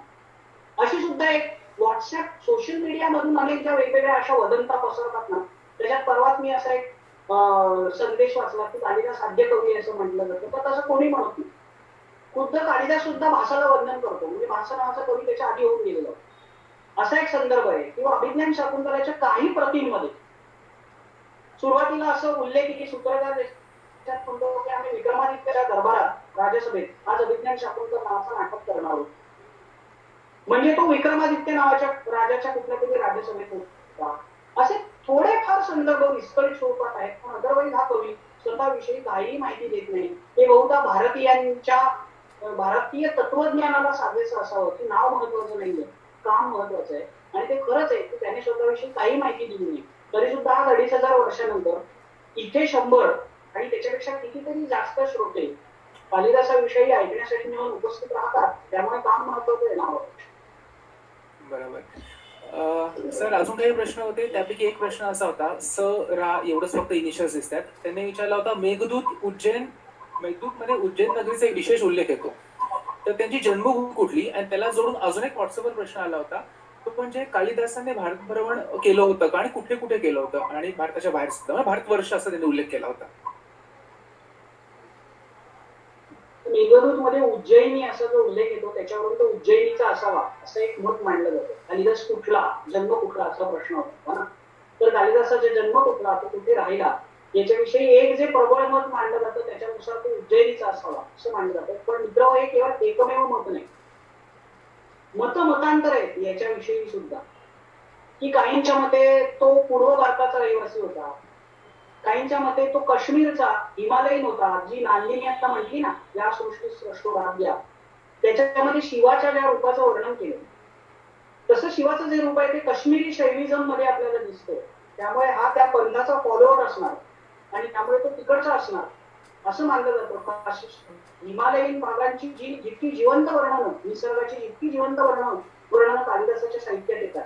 Speaker 3: अशी सुद्धा एक व्हॉट्सअप सोशल मीडिया मधून अनेक ज्या वेगवेगळ्या अशा वदंता पसरतात ना, त्याच्यात परवाच मी असा एक संदेश वाचला की कालिदास आद्य कवी असं म्हटलं जातं, तर तसं कोणी म्हणत नाही. खुद्द कालिदास सुद्धा भासाला वंदन करतो, म्हणजे भास नावाचा कवी त्याच्या आधी होऊन गेलेला असा एक संदर्भ आहे. किंवा अभिज्ञान शाकुंतलाच्या काही प्रतींमध्ये सुरुवातीला असं उल्लेख आहे की सूत्रधार त्याच्यात म्हणतो की आम्ही विक्रमादित्यच्या दरबारात राजसभेत आज अभिज्ञान शाकुंतल नावाचं नाटक करणार आहोत. म्हणजे तो विक्रमादित्य नावाच्या राजाच्या कुठल्या तरी राजसभेत होता. असे थोडेफार संदर्भ विस्कळीत स्वरूपात आहेत, पण अदरवाईज हा कवी स्वतःविषयी काहीही माहिती देत नाही. ते बहुधा भारतीय तत्वज्ञानाला साजेसं असावं की नाव महत्वाचं नाहीये, काम महत्वाचं आहे. आणि ते खरंच आहे की त्याने स्वतःविषयी काही माहिती दिली नाही. तरी सुद्धा आज 2500 वर्षानंतर इथे 100 आणि त्याच्यापेक्षा कितीतरी जास्त श्रोते कालिदासाविषयी ऐकण्यासाठी मिळून उपस्थित राहतात. त्यामुळे काम महत्वाचं आहे नाव.
Speaker 1: बरोबर. सर, अजून काही प्रश्न होते, त्यापैकी एक प्रश्न असा होता, रा एवढंच फक्त इनिशियल्स दिसतात. त्यांनी विचारला होता मेघदूत मध्ये उज्जैन नगरीचा एक विशेष उल्लेख येतो, तर त्यांची जन्मभूमी कुठली? आणि त्याला जोडून अजून एक व्हॉट्सअपवर प्रश्न आला होता, तो म्हणजे कालिदासाने भारत भ्रमण केलं होतं का आणि कुठे कुठे केलं होतं, आणि भारताच्या बाहेर सुद्धा, भारतवर्ष असा त्यांनी उल्लेख केला होता.
Speaker 3: मेघदूत मध्ये उज्जैनी असा जो उल्लेख येतो त्याच्यावरून तो उज्जैनीचा असावा असं एक मत मांडलं जातं. कालिदास कुठला, जन्म कुठला असा प्रश्न होता ना. तर कालिदासाचा जन्म कुठला, तो कुठे राहिला, याच्याविषयी एक जे प्रबळ मत मांडलं जातं त्याच्यानुसार तो उज्जैनीचा असावा असं मानलं जातं. पण मित्र हे केवळ एकमेव मत नाही, मतांतर आहेत याच्याविषयी सुद्धा. की काहींच्या मते तो पूर्व भारताचा रहिवासी होता, काहींच्या मते तो काश्मीरचा हिमालयीन होता. जी नांदिनी आता म्हटली ना, या सृष्टी स्रष्टो भाग्या, त्याच्यामध्ये शिवाच्या ज्या रूपाचं वर्णन केलं तसं शिवाचं जे रूप आहे ते काश्मीरी शैविझम मध्ये आपल्याला दिसतं. त्यामुळे हा त्या पंथाचा फॉलोअर असणार आणि त्यामुळे तो तिकडचा असणार असं मानलं जातं. हिमालयीन भागांची जितकी जिवंत वर्णनं, निसर्गाची जितकी जिवंत वर्णनं कालिदासाच्या साहित्यात येतात,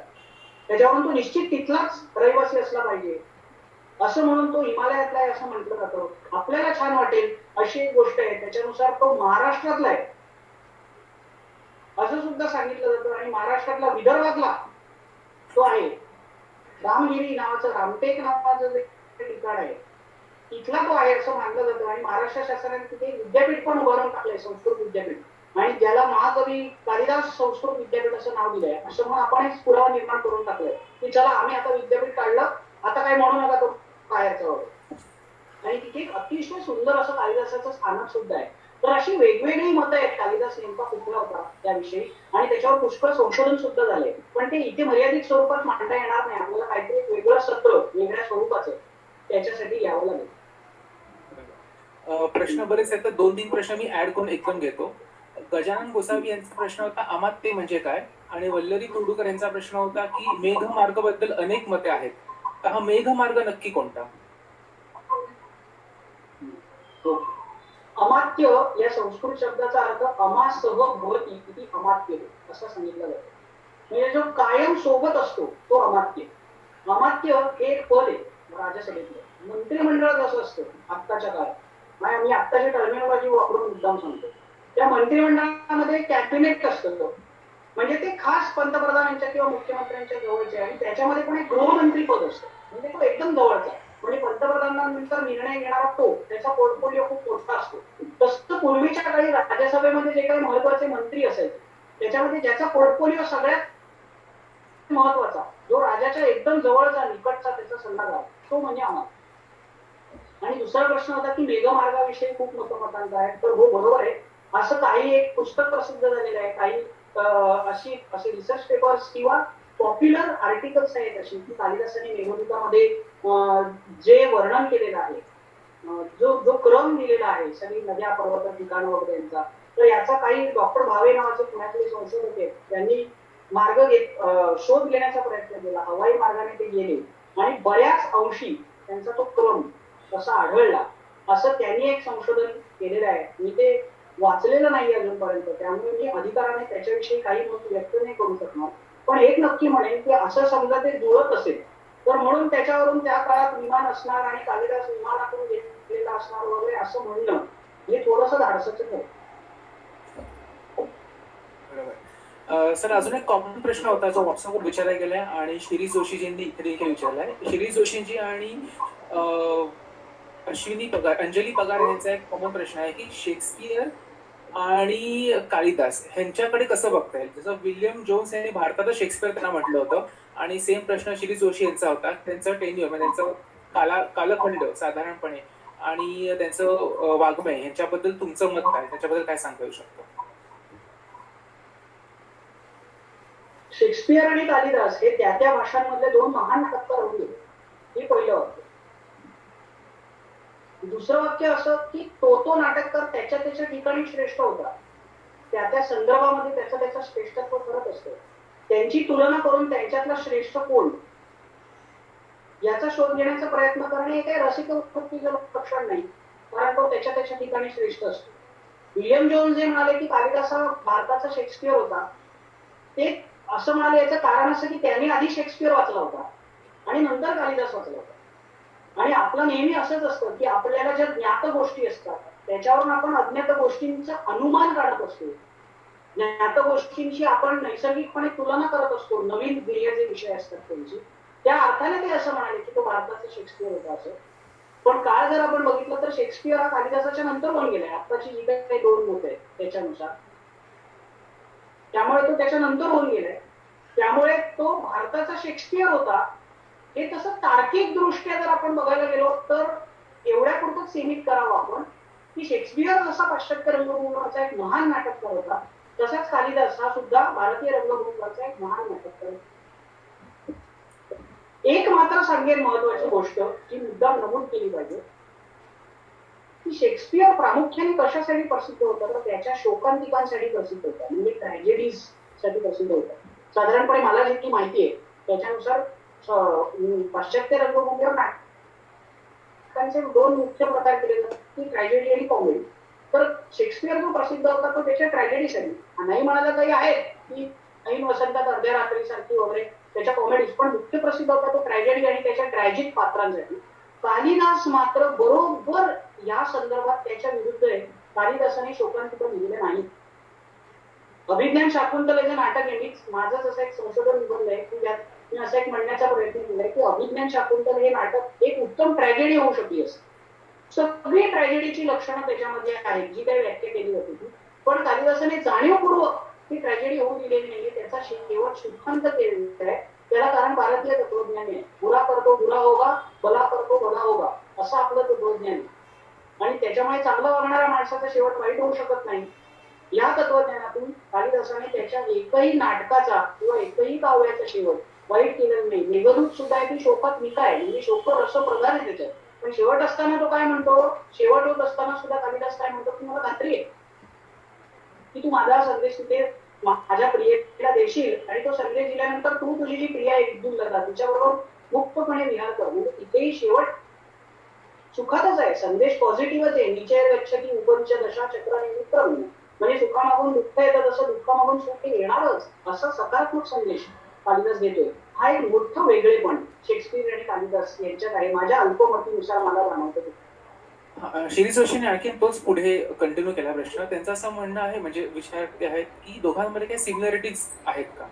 Speaker 3: त्याच्यावरून तो निश्चित तिथलाच रहिवासी असला पाहिजे असं म्हणून तो हिमालयातला आहे असं म्हटलं जातं. आपल्याला छान वाटेल अशी एक गोष्ट आहे, त्याच्यानुसार तो महाराष्ट्रातला आहे असं सुद्धा सांगितलं जातं. आणि महाराष्ट्रातला विदर्भातला तो आहे. रामगिरी नावाचं, रामटेक नावाचं जे ठिकाण आहे तिथला तो आहे असं मानलं जातं. आणि महाराष्ट्र शासनाने तिथे विद्यापीठ पण उभारून टाकलंय, संस्कृत विद्यापीठ, आणि ज्याला महाकवी कालिदास संस्कृत विद्यापीठ असं नाव दिलंय. असं म्हणून आपण एक पुरावा निर्माण करून टाकलाय की चला आम्ही आता विद्यापीठ काढलं, आता काय म्हणू नका तो बाहेरचा वगैरे. आणि तिथे एक अतिशय सुंदर असं कालिदासाचं स्थानक सुद्धा आहे. तर अशी वेगवेगळी मतं आहेत कालिदास नेमका कुठला होता त्याविषयी, आणि त्याच्यावर पुष्कळ संशोधन सुद्धा झालंय. पण ते इथे मर्यादित स्वरूपात मांडता येणार नाही. आपल्याला काहीतरी एक वेगळं सत्र वेगळ्या स्वरूपाचं त्याच्यासाठी यावं लागेल.
Speaker 1: प्रश्न बरेच आहेत, तर 2-3 प्रश्न मी ऍड करून एकदम घेतो. गजानन गोसावी यांचा प्रश्न होता अमात्य म्हणजे काय, आणि वल्लरी तोडूकर यांचा प्रश्न होता की मेघमार्ग बद्दल अनेक मते आहेत, तर हा मेघमार्ग नक्की कोणता?
Speaker 3: अमात्य या संस्कृत शब्दाचा अर्थ अमासह भवती इति अमात्य असं सांगितलं जातं. म्हणजे जो कायम सोबत असतो तो अमात्य. अमात्य हे एक पद आहे राज्यसभेतलं. मंत्रिमंडळात असं असतं आत्ताच्या काळात. मी आत्ताची टर्मिनॉलॉजी वापरून मुद्दाम सांगतो. त्या मंत्रिमंडळामध्ये कॅबिनेट असतं, म्हणजे ते खास पंतप्रधानांच्या किंवा मुख्यमंत्र्यांच्या जवळचे, आणि त्याच्यामध्ये पण एक गृहमंत्री पद असतं, म्हणजे तो एकदम जवळचा. म्हणजे पंतप्रधानांनंतर निर्णय घेणारा तो, त्याचा पोर्टफोलिओ खूप मोठा असतो. तसं पूर्वीच्या काळी राज्यसभेमध्ये जे काही महत्वाचे मंत्री असायचे त्याच्यामध्ये ज्याचा पोर्टफोलिओ सगळ्यात महत्वाचा, जो राजाच्या एकदम जवळचा निकटचा त्याचा सल्लागार, तो म्हणजे अमात्य. आणि दुसरा प्रश्न होता की मेघमार्गाविषयी खूप मतमतांतर आहे. तर हो, बरोबर आहे. असं काही एक पुस्तक प्रसिद्ध झालेलं आहे, काही असे रिसर्च पेपर्स किंवा पॉप्युलर आर्टिकल्स आहेत अशी की कालिदासाने मेघदूतामध्ये जे वर्णन केलेलं आहे, जो क्रम दिलेला आहे सगळी नद्या पर्वत ठिकाण वगैरे यांचा, तर याचा काही डॉक्टर भावे नावाचे पुण्यातले संशोधक आहेत, त्यांनी शोध घेण्याचा प्रयत्न केला. हवाई मार्गाने ते गेले आणि बऱ्याच अंशी त्यांचा तो क्रम कसा आढळला असं त्यांनी एक संशोधन केलेलं आहे. मी ते वाचलेलं नाही अजूनपर्यंत, त्यामुळे मी अधिकाराने त्याच्याविषयी काही मत व्यक्त नाही करू शकणार. पण एक नक्की म्हणेन की असं समजा ते जुळत असेल तर म्हणून त्याच्यावरून त्या काळात विमान असणार आणि कालिदास विमानातून घेतलेला असणार वगैरे असं म्हणणं हे थोडंसं धाडसाचं आहे.
Speaker 1: बरोबर. सर, अजून एक कॉमन प्रश्न होता जो व्हॉट्सअपवर विचारला गेलाय आणि शिरीष जोशीजींनी इथे देखील विचारलाय. शिरीष जोशीजी आणि अश्विनी पगार, अंजली पगार यांचा एक कॉमन प्रश्न आहे की शेक्सपियर आणि कालिदास ह्यांच्याकडे कसं बघता येईल. जसं विल्यम जोन्स यांनी भारताचं शेक्सपियर त्यांना म्हटलं होतं, आणि सेम प्रश्न शिरीष जोशी यांचा होता. त्यांचं टेन्युअर म्हणजे त्यांचं कालखंड साधारणपणे आणि त्यांचं वाङ्मय ह्याच्याबद्दल तुमचं मत काय, त्याच्याबद्दल काय सांगता येऊ शकतं?
Speaker 3: शेक्सपियर आणि कालिदास हे त्या त्या भाषांमधले दोन महान नाटककार होते, हे पहिलं वाक्य. दुसरं वाक्य असं की तो नाटककार त्याच्या त्याच्या ठिकाणी श्रेष्ठ होता, त्या त्या संदर्भामध्ये त्याचं श्रेष्ठत्व करत असतं. त्यांची तुलना करून त्यांच्यातला श्रेष्ठ कोण याचा शोध घेण्याचा प्रयत्न करणे हे काही रसिक उत्पत्तीचं लक्षण नाही, कारण तो त्याच्या त्याच्या ठिकाणी श्रेष्ठ असतो. विल्यम जोन्स जे म्हणाले की कालिदास हा भारताचा शेक्सपियर होता, ते असं म्हणाले याचं कारण असं की त्यांनी आधी शेक्सपियर वाचला होता आणि नंतर कालिदास वाचला होता. आणि आपलं नेहमी असंच असतं की आपल्याला ज्या ज्ञात गोष्टी असतात त्याच्यावरून आपण अज्ञात गोष्टींचा अनुमान काढत असतो. ज्ञात गोष्टींची आपण नैसर्गिकपणे तुलना करत असतो, नवीन दिलेले जे विषय असतात त्यांची. त्या अर्थाने ते असं म्हणाले की तो भारताचा शेक्सपियर होता असं. पण काळ जर आपण बघितलं तर शेक्सपियर हा कालिदासाच्या नंतर होऊन गेलाय, आत्ताची जी काही दोन मत आहेत त्याच्यानुसार. त्यामुळे तो त्याच्यानंतर होऊन गेलाय, त्यामुळे तो भारताचा शेक्सपियर होता हे तसं तार्किक दृष्ट्या जर आपण बघायला गेलो तर एवढ्या पुरतच सीमित करावं आपण की शेक्सपियर जसा पाश्चात्य रंगभूमीवरचा एक महान नाटककार होता, तसाच कालिदास हा सुद्धा भारतीय रंगभूमीवरचा एक महान नाटककार. एक मात्र सांगेन महत्वाची गोष्ट जी मुद्दाम नमूद केली पाहिजे की शेक्सपियर प्रामुख्याने कशासाठी प्रसिद्ध होता, तर त्याच्या शोकांतिकांसाठी प्रसिद्ध होता, म्हणजे ट्रॅजेडीज साठी प्रसिद्ध होता. साधारणपणे मला जितकी माहिती आहे त्याच्यानुसार पाश्चात्य रंगभूमीवर नाटकांचे दोन मुख्य प्रकार केले जातात, की ट्रॅजेडी आणि कॉमेडी. तर शेक्सपियर जो प्रसिद्ध होता तो त्याच्या ट्रॅजेडीसाठी. नाही म्हणायला काही आहेत की ऐन वसंतात अर्ध्या रात्रीसारखी वगैरे त्याच्या कॉमेडीज, पण मुख्य प्रसिद्ध होता तो ट्रॅजेडी आणि त्याच्या ट्रॅजिक पात्रांसाठी. कालिदास मात्र बरोबर या संदर्भात त्याच्या विरुद्ध आहे. कालिदासाने शोकांतिका लिहिले नाही. अभिज्ञान शाकुंतल हे नाटक आहे, माझंच असं एक संशोधन निबंध आहे की ज्यात मी असं एक म्हणण्याचा प्रयत्न केलाय की अभिज्ञान शाकुंतल हे नाटक एक उत्तम ट्रॅजेडी होऊ शकली असते. सगळी ट्रॅजेडीची लक्षणं त्याच्यामध्ये आहेत जी काही व्याख्या केली होती ती, पण कालिदासाने जाणीवपूर्वक ती ट्रॅजेडी होऊ दिलेली नाहीये. त्याचा शेवट सुखांत केलेला आहे. त्याला कारण भारतीय तत्वज्ञान आहे. बुरा करतो बुरा होगा, भला करतो भला होगा, असं आपलं तत्वज्ञान आहे. आणि त्याच्यामुळे चांगलं वागणाऱ्या माणसाचा शेवट वाईट होऊ शकत नाही. या तत्वज्ञानातून कालिदासाने त्याच्या एकही नाटकाचा किंवा एकही काव्याचा शेवट वाईट केलेला नाही. मेघदूत सुद्धा ती शोकात निका आहे, म्हणजे शोक रस प्रधान आहे त्याच्यात. पण शेवट असताना तो काय म्हणतो, शेवट होत असताना सुद्धा कालिदास काय म्हणतो की मला खात्री आहे की तू माझा संदेश तिथे माझ्या प्रियेला देशील आणि तो संदेश दिल्यानंतर तू तुझी जी प्रिया आहे विद्युल्लता तिच्याबरोबर मुक्तपणे विहार कर. म्हणजे तिथेही शेवट सुखातच आहे. संदेश पॉझिटिव्हच आहे. निचय गच्छती उपंच दशा चक्र निमित्तम, म्हणजे सुखामागून दुःख येतं तसं दुःखामागून सुख येणारच, असा सकारात्मक संदेश कालिदास देतोय. हा एक मोठं वेगळेपण शेक्सपियर आणि कालिदास यांच्यात आहे. माझ्या अल्पमतीनुसार मला जाणवतं.
Speaker 1: शिरीष आणखी तोच पुढे कंटिन्यू केला प्रश्न. त्यांचं असं म्हणणं आहे, म्हणजे विचारते आहेत की दोघांमध्ये काही सिमिलरिटीज आहेत का?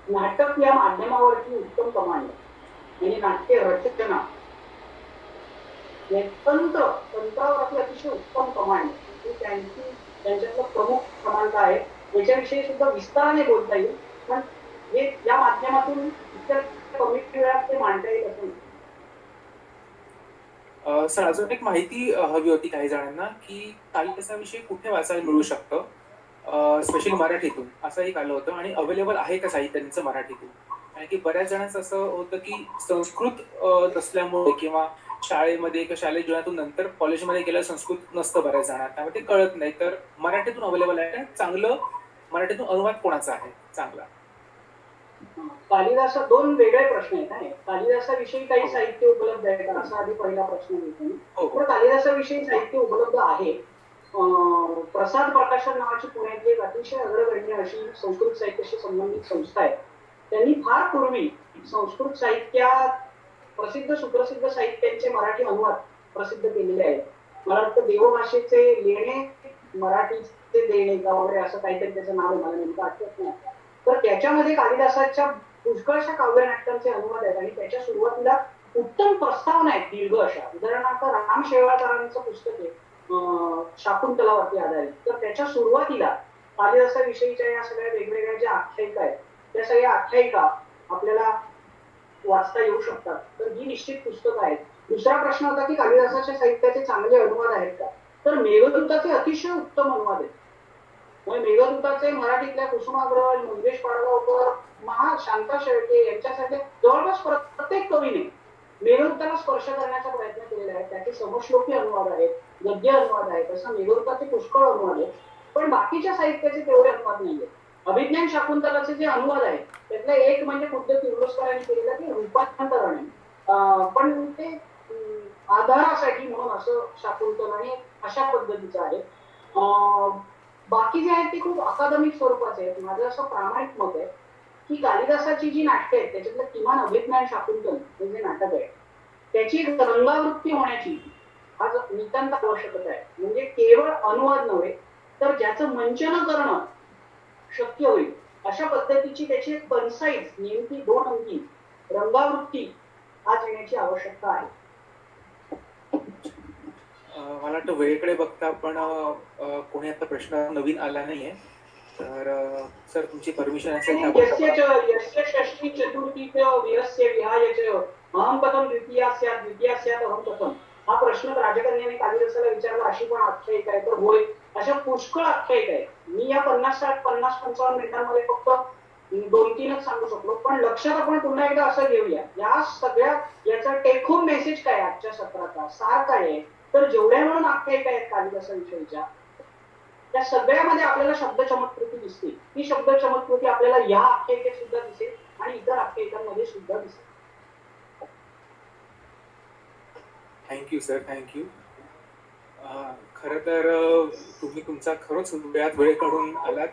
Speaker 3: नाटक या माध्यमावरची उत्तम कमांड म्हणजे नाट्य रचना तंत्रावरती अतिशय उत्तम कमांड ही त्यांच्यातलं प्रमुख समानता आहे. याच्याविषयी सुद्धा विस्ताराने बोलता येईल, पण हे या माध्यमातून इतर कमी वेळात ते मांडता येईल असं नाही.
Speaker 1: सर अजून एक माहिती हवी होती काही जणांना की कालिदासाविषयी कुठे वाचायला मिळू शकतं, स्पेशली मराठीतून असं एक आलं होतं, आणि अवेलेबल आहे का साहित्य त्यांचं मराठीतून? आणि की बऱ्याच जणांचं असं होतं की संस्कृत नसल्यामुळे किंवा शाळेमध्ये किंवा शालेय जीवनातून नंतर कॉलेजमध्ये गेलं संस्कृत नसतं बऱ्याच जणांना, त्यामुळे ते कळत नाही. तर मराठीतून अवेलेबल आहे का? चांगलं मराठीतून अनुवाद कोणाचा आहे चांगला?
Speaker 3: कालिदासा दोन वेगळे प्रश्न आहेत. कालिदासाविषयी काही साहित्य उपलब्ध आहे का असा आधी पहिला प्रश्न घेतो. तर कालिदासाविषयी साहित्य उपलब्ध आहे. प्रसाद प्रकाशन नावाची पुण्यातली एक अतिशय अग्रगण्य अशी संस्कृत साहित्याशी संबंधित संस्था आहे. त्यांनी फार पूर्वी संस्कृत साहित्यात प्रसिद्ध सुप्रसिद्ध साहित्यांचे मराठी अनुवाद प्रसिद्ध केलेले आहेत. मला वाटतं देवभाषेचे लेणे मराठीचे देणे का वगैरे असं काहीतरी त्याचं नाव मला नेमकं आठवत नाही. तर त्याच्यामध्ये कालिदासाच्या पुष्कळशा काव्यनाटकांचे अनुवाद आहेत आणि त्याच्या सुरुवातीला उत्तम प्रस्तावना आहेत दीर्घ अशा. उदाहरणार्थ राम शेवाळकरांचं पुस्तक आहे शाकुंतलावरती आधारित. तर त्याच्या सुरुवातीला कालिदासाविषयीच्या या सगळ्या वेगवेगळ्या ज्या आख्यायिका आहेत त्या सगळ्या आख्यायिका आपल्याला वाचता येऊ शकतात. तर ही निश्चित पुस्तकं आहेत. दुसरा प्रश्न होता की कालिदासाच्या साहित्याचे चांगले अनुवाद आहेत का? तर मेघदूताचे अतिशय उत्तम अनुवाद आहेत. मेघदूताचे मराठीतल्या कुसुम अग्रवाल, मंगेश पाडगावकर, शांता शेळके यांच्यासारखे जवळपास प्रत्येक कवीने मेघदूताला स्पर्श करण्याचा प्रयत्न केलेला आहे. त्याचे समश्लोकी अनुवाद आहेत, गद्य अनुवाद आहेत, असं मेघदूताचे पुष्कळ अनुवाद आहेत. पण बाकीच्या साहित्याचे तेवढे अनुवाद नाहीये. अभिज्ञान शाकुंतलाचे जे अनुवाद आहेत त्यातलं एक म्हणजे खुद्द किर्लोस्करांनी केलेलं ते रूपांतरण आहे. पण ते आधारासाठी म्हणून असं शाकुंतल आणि अशा पद्धतीचं आहे. बाकी जे आहेत ते खूप अकादमिक स्वरूपाचे आहेत. माझं असं प्रामाणिक मत आहे की कालिदासाची जी नाटकं आहेत त्याच्यातलं किमान अभिज्ञान शाकुंतल हे जे नाटक आहे त्याची रंगावृत्ती होण्याची आज नितांत आवश्यकता आहे. म्हणजे केवळ अनुवाद नव्हे तर ज्याचं मंचन करणं शक्य होईल अशा पद्धतीची त्याची एक कन्साईज नेमकी 2 अंकी रंगावृत्ती आज येण्याची आवश्यकता आहे.
Speaker 1: मला वाटतं वेळेकडे बघता आपण कोणी आता प्रश्न नवीन आला नाहीये. तर सर तुमची परमिशन असेल
Speaker 3: यस्य षष्ठी चतुर्थी वीरस्य विहाय च अहं कथं द्वितीया स्यात् अहं कथं, हा प्रश्न राजकन्याने कालिदासाला विचारला. अशी पण आख्यायिका आहे. तर होय, अशा पुष्कळ आख्यायिका आहेत. मी या 50-55 मिनिटांमध्ये फक्त 2-3च सांगू शकलो. पण लक्षात आपण पुन्हा एकदा असं घेऊया, या सगळ्या याचा टेक होम मेसेज काय आजच्या सत्राचा सार काय आहे? तर जेवढ्या म्हणून आख्यायिका आहेत कालिदासाविषयीच्या त्या सगळ्यामध्ये आपल्याला शब्द चमत्कृती दिसते. ही शब्द चमत्कृती आपल्याला या आख्यायिकेत सुद्धा दिसेल आणि इतर आख्यायिकांमध्ये सुद्धा दिसेल.
Speaker 1: Thank you sir, thank you. खरं तर तुम्ही तुमचा खरंच वेळात वेळ काढून आलात.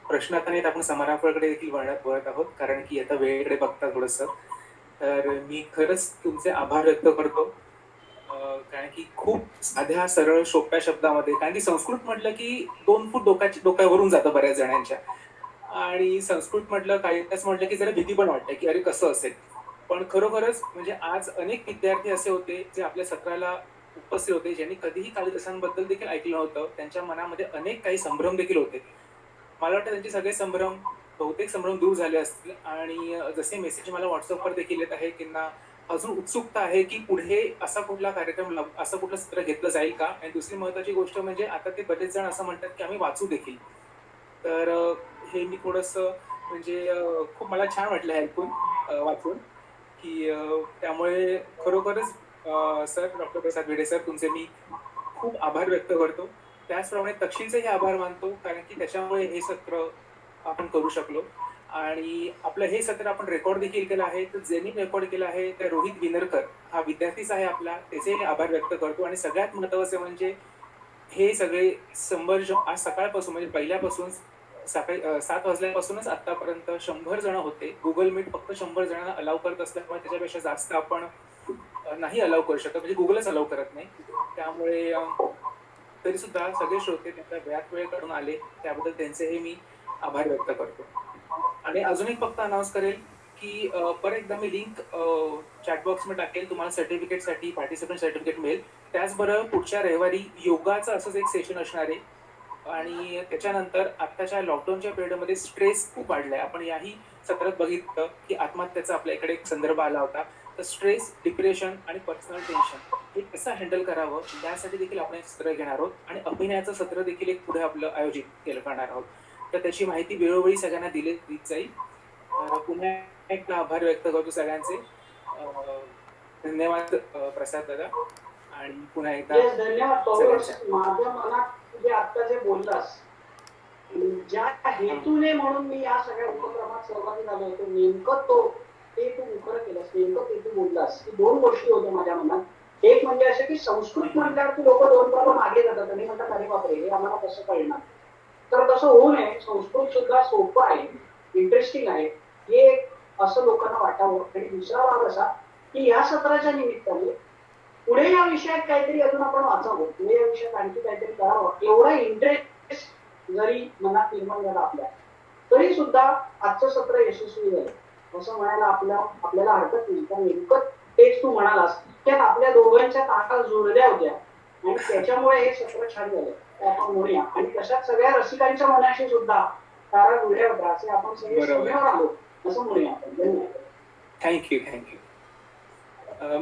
Speaker 1: प्रश्न आता नाहीत, आपण समारोपाकडे देखील वळत आहोत, कारण की आता वेळेकडे बघता थोडंसं. तर मी खरंच तुमचे आभार व्यक्त करतो. कारण की खूप साध्या, सरळ, सोप्या शब्दामध्ये, कारण की संस्कृत म्हटलं की 2 फूट डोक्यावरून जातं बऱ्याच जणांच्या. आणि संस्कृत म्हटलं, काही वेळेस म्हटलं की जरा भीती पण वाटते, की अरे कसं असेल? पण खरोखरच म्हणजे आज अनेक विद्यार्थी असे होते, जे आपल्या सत्राला उपस्थित होते, ज्यांनी कधीही कालिदासांबद्दल देखील ऐकलं नव्हतं. त्यांच्या मनामध्ये अनेक काही संभ्रम देखील होते. मला वाटतं त्यांचे सगळे संभ्रम, बहुतेक संभ्रम दूर झाले असतील. आणि जसे मेसेज मला WhatsAppवर देखील येत आहे, की ना अजून उत्सुकता आहे, की पुढे असा कुठला कार्यक्रम असं कुठलं सत्र घेतलं जाईल का? आणि दुसरी महत्त्वाची गोष्ट म्हणजे आता ते बरेच जण असं म्हणतात, की आम्ही वाचू देखील. तर हे मी थोडंसं म्हणजे खूप मला छान वाटलं हे ऐकून, वाचून, की त्यामुळे खरोखरच सर, डॉक्टर प्रसाद भिडे सर, तुमचे मी खूप आभार व्यक्त करतो. त्याचप्रमाणे तक्षीलचेही आभार मानतो, कारण की त्याच्यामुळे हे सत्र आपण करू शकलो. आणि आपलं हे सत्र आपण रेकॉर्ड देखील केलं आहे. तर ज्यांनी रेकॉर्ड केलं आहे त्या रोहित विनरकर हा विद्यार्थीच आहे आपला, त्याचेही आभार व्यक्त करतो. आणि सगळ्यात महत्त्वाचं म्हणजे हे सगळे संभर आज सकाळपासून, म्हणजे पहिल्यापासून सकाळी 7 वाजल्यापासूनच आतापर्यंत 100 जण होते. गुगल मीट फक्त 100 जणांना अलाव करत असल्यामुळे त्याच्यापेक्षा जास्त आपण नाही अलाव करू शकत, म्हणजे गुगलच अलाव करत नाही. त्यामुळे तरी सुद्धा सगळे श्रोते त्यांचा वेळात वेळ काढून आले, त्याबद्दल त्यांचेही मी आभार व्यक्त करतो. आणि अजून एक फक्त अनाउन्स करेल, की परत एकदा मी लिंक चॅट बॉक्समध्ये टाकेल. तुम्हाला सर्टिफिकेटसाठी पार्टिसिपंट सर्टिफिकेट मिळेल. त्याचबरोबर पुढच्या रविवारी योगाचं असंच एक सेशन असणार आहे. आणि त्याच्यानंतर आत्ताच्या लॉकडाऊनच्या पिरियडमध्ये स्ट्रेस खूप वाढलाय. आपण याही सत्रात बघितलं, की आत्महत्येचा आपल्या इकडे एक संदर्भ आला होता. तर स्ट्रेस, डिप्रेशन आणि पर्सनल टेन्शन हे कसं हँडल करावं, यासाठी देखील आपण एक सत्र घेणार आहोत. आणि अभिनयाचं सत्र देखील एक पुढे आपलं आयोजित करणार आहोत. तर त्याची माहिती वेळोवेळी सगळ्यांना दिली जाईल. पुन्हा एकदा आभार व्यक्त करतो सगळ्यांचे. धन्यवाद प्रसाद दादा. आणि पुन्हा एकदा
Speaker 3: येस, धन्यवाद पौरस.
Speaker 1: सगळ्यांच्या.
Speaker 3: माझ्या मनात जे आता जे बोललास, ज्या हेतूने म्हणून मी या सगळ्या उपक्रमात सहभागी झालो होतो, नेमकं ते तू उघड केलंस, नेमकं ते तू बोललास की 2 गोष्टी होत्या माझ्या मनात. एक म्हणजे असं की संस्कृत म्हटल्यावरती लोक 2 पावलं मागे जातात आणि म्हणतात अरे बापरे, हे आम्हाला कसं कळणार. तर तसं होऊ नये. संस्कृत सुद्धा सोपं आहे, इंटरेस्टिंग आहे, हे असं लोकांना वाटावं. आणि दुसरा भाग असा की या सत्राच्या निमित्ताने पुढे या विषयात काहीतरी अजून आपण वाचावं, पुढे या विषयात आणखी काहीतरी करावं, एवढा इंटरेस्ट जरी मनात निर्माण झाला आपल्या, तरी सुद्धा आजचं सत्र यशस्वी झालं असं म्हणायला आपल्याला हरकत नाही. कारण नेमकं तेच तू म्हणालास, त्यात आपल्या दोघांच्या ताका जोडल्या होत्या आणि त्याच्यामुळे हे सत्र छान झालं, ते आपण म्हणूया. आणि तशाच सगळ्या रसिकांच्या मनाशी सुद्धा तारा जुळल्या होत्या, असे आपण सगळे
Speaker 1: बरोबर.
Speaker 3: समोर आलो असं म्हणूया आपण. धन्यवाद.
Speaker 1: थँक्यू.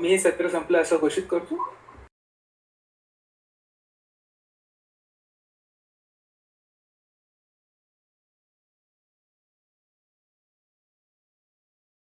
Speaker 1: मी हे सत्र संपलं असं घोषित करतो.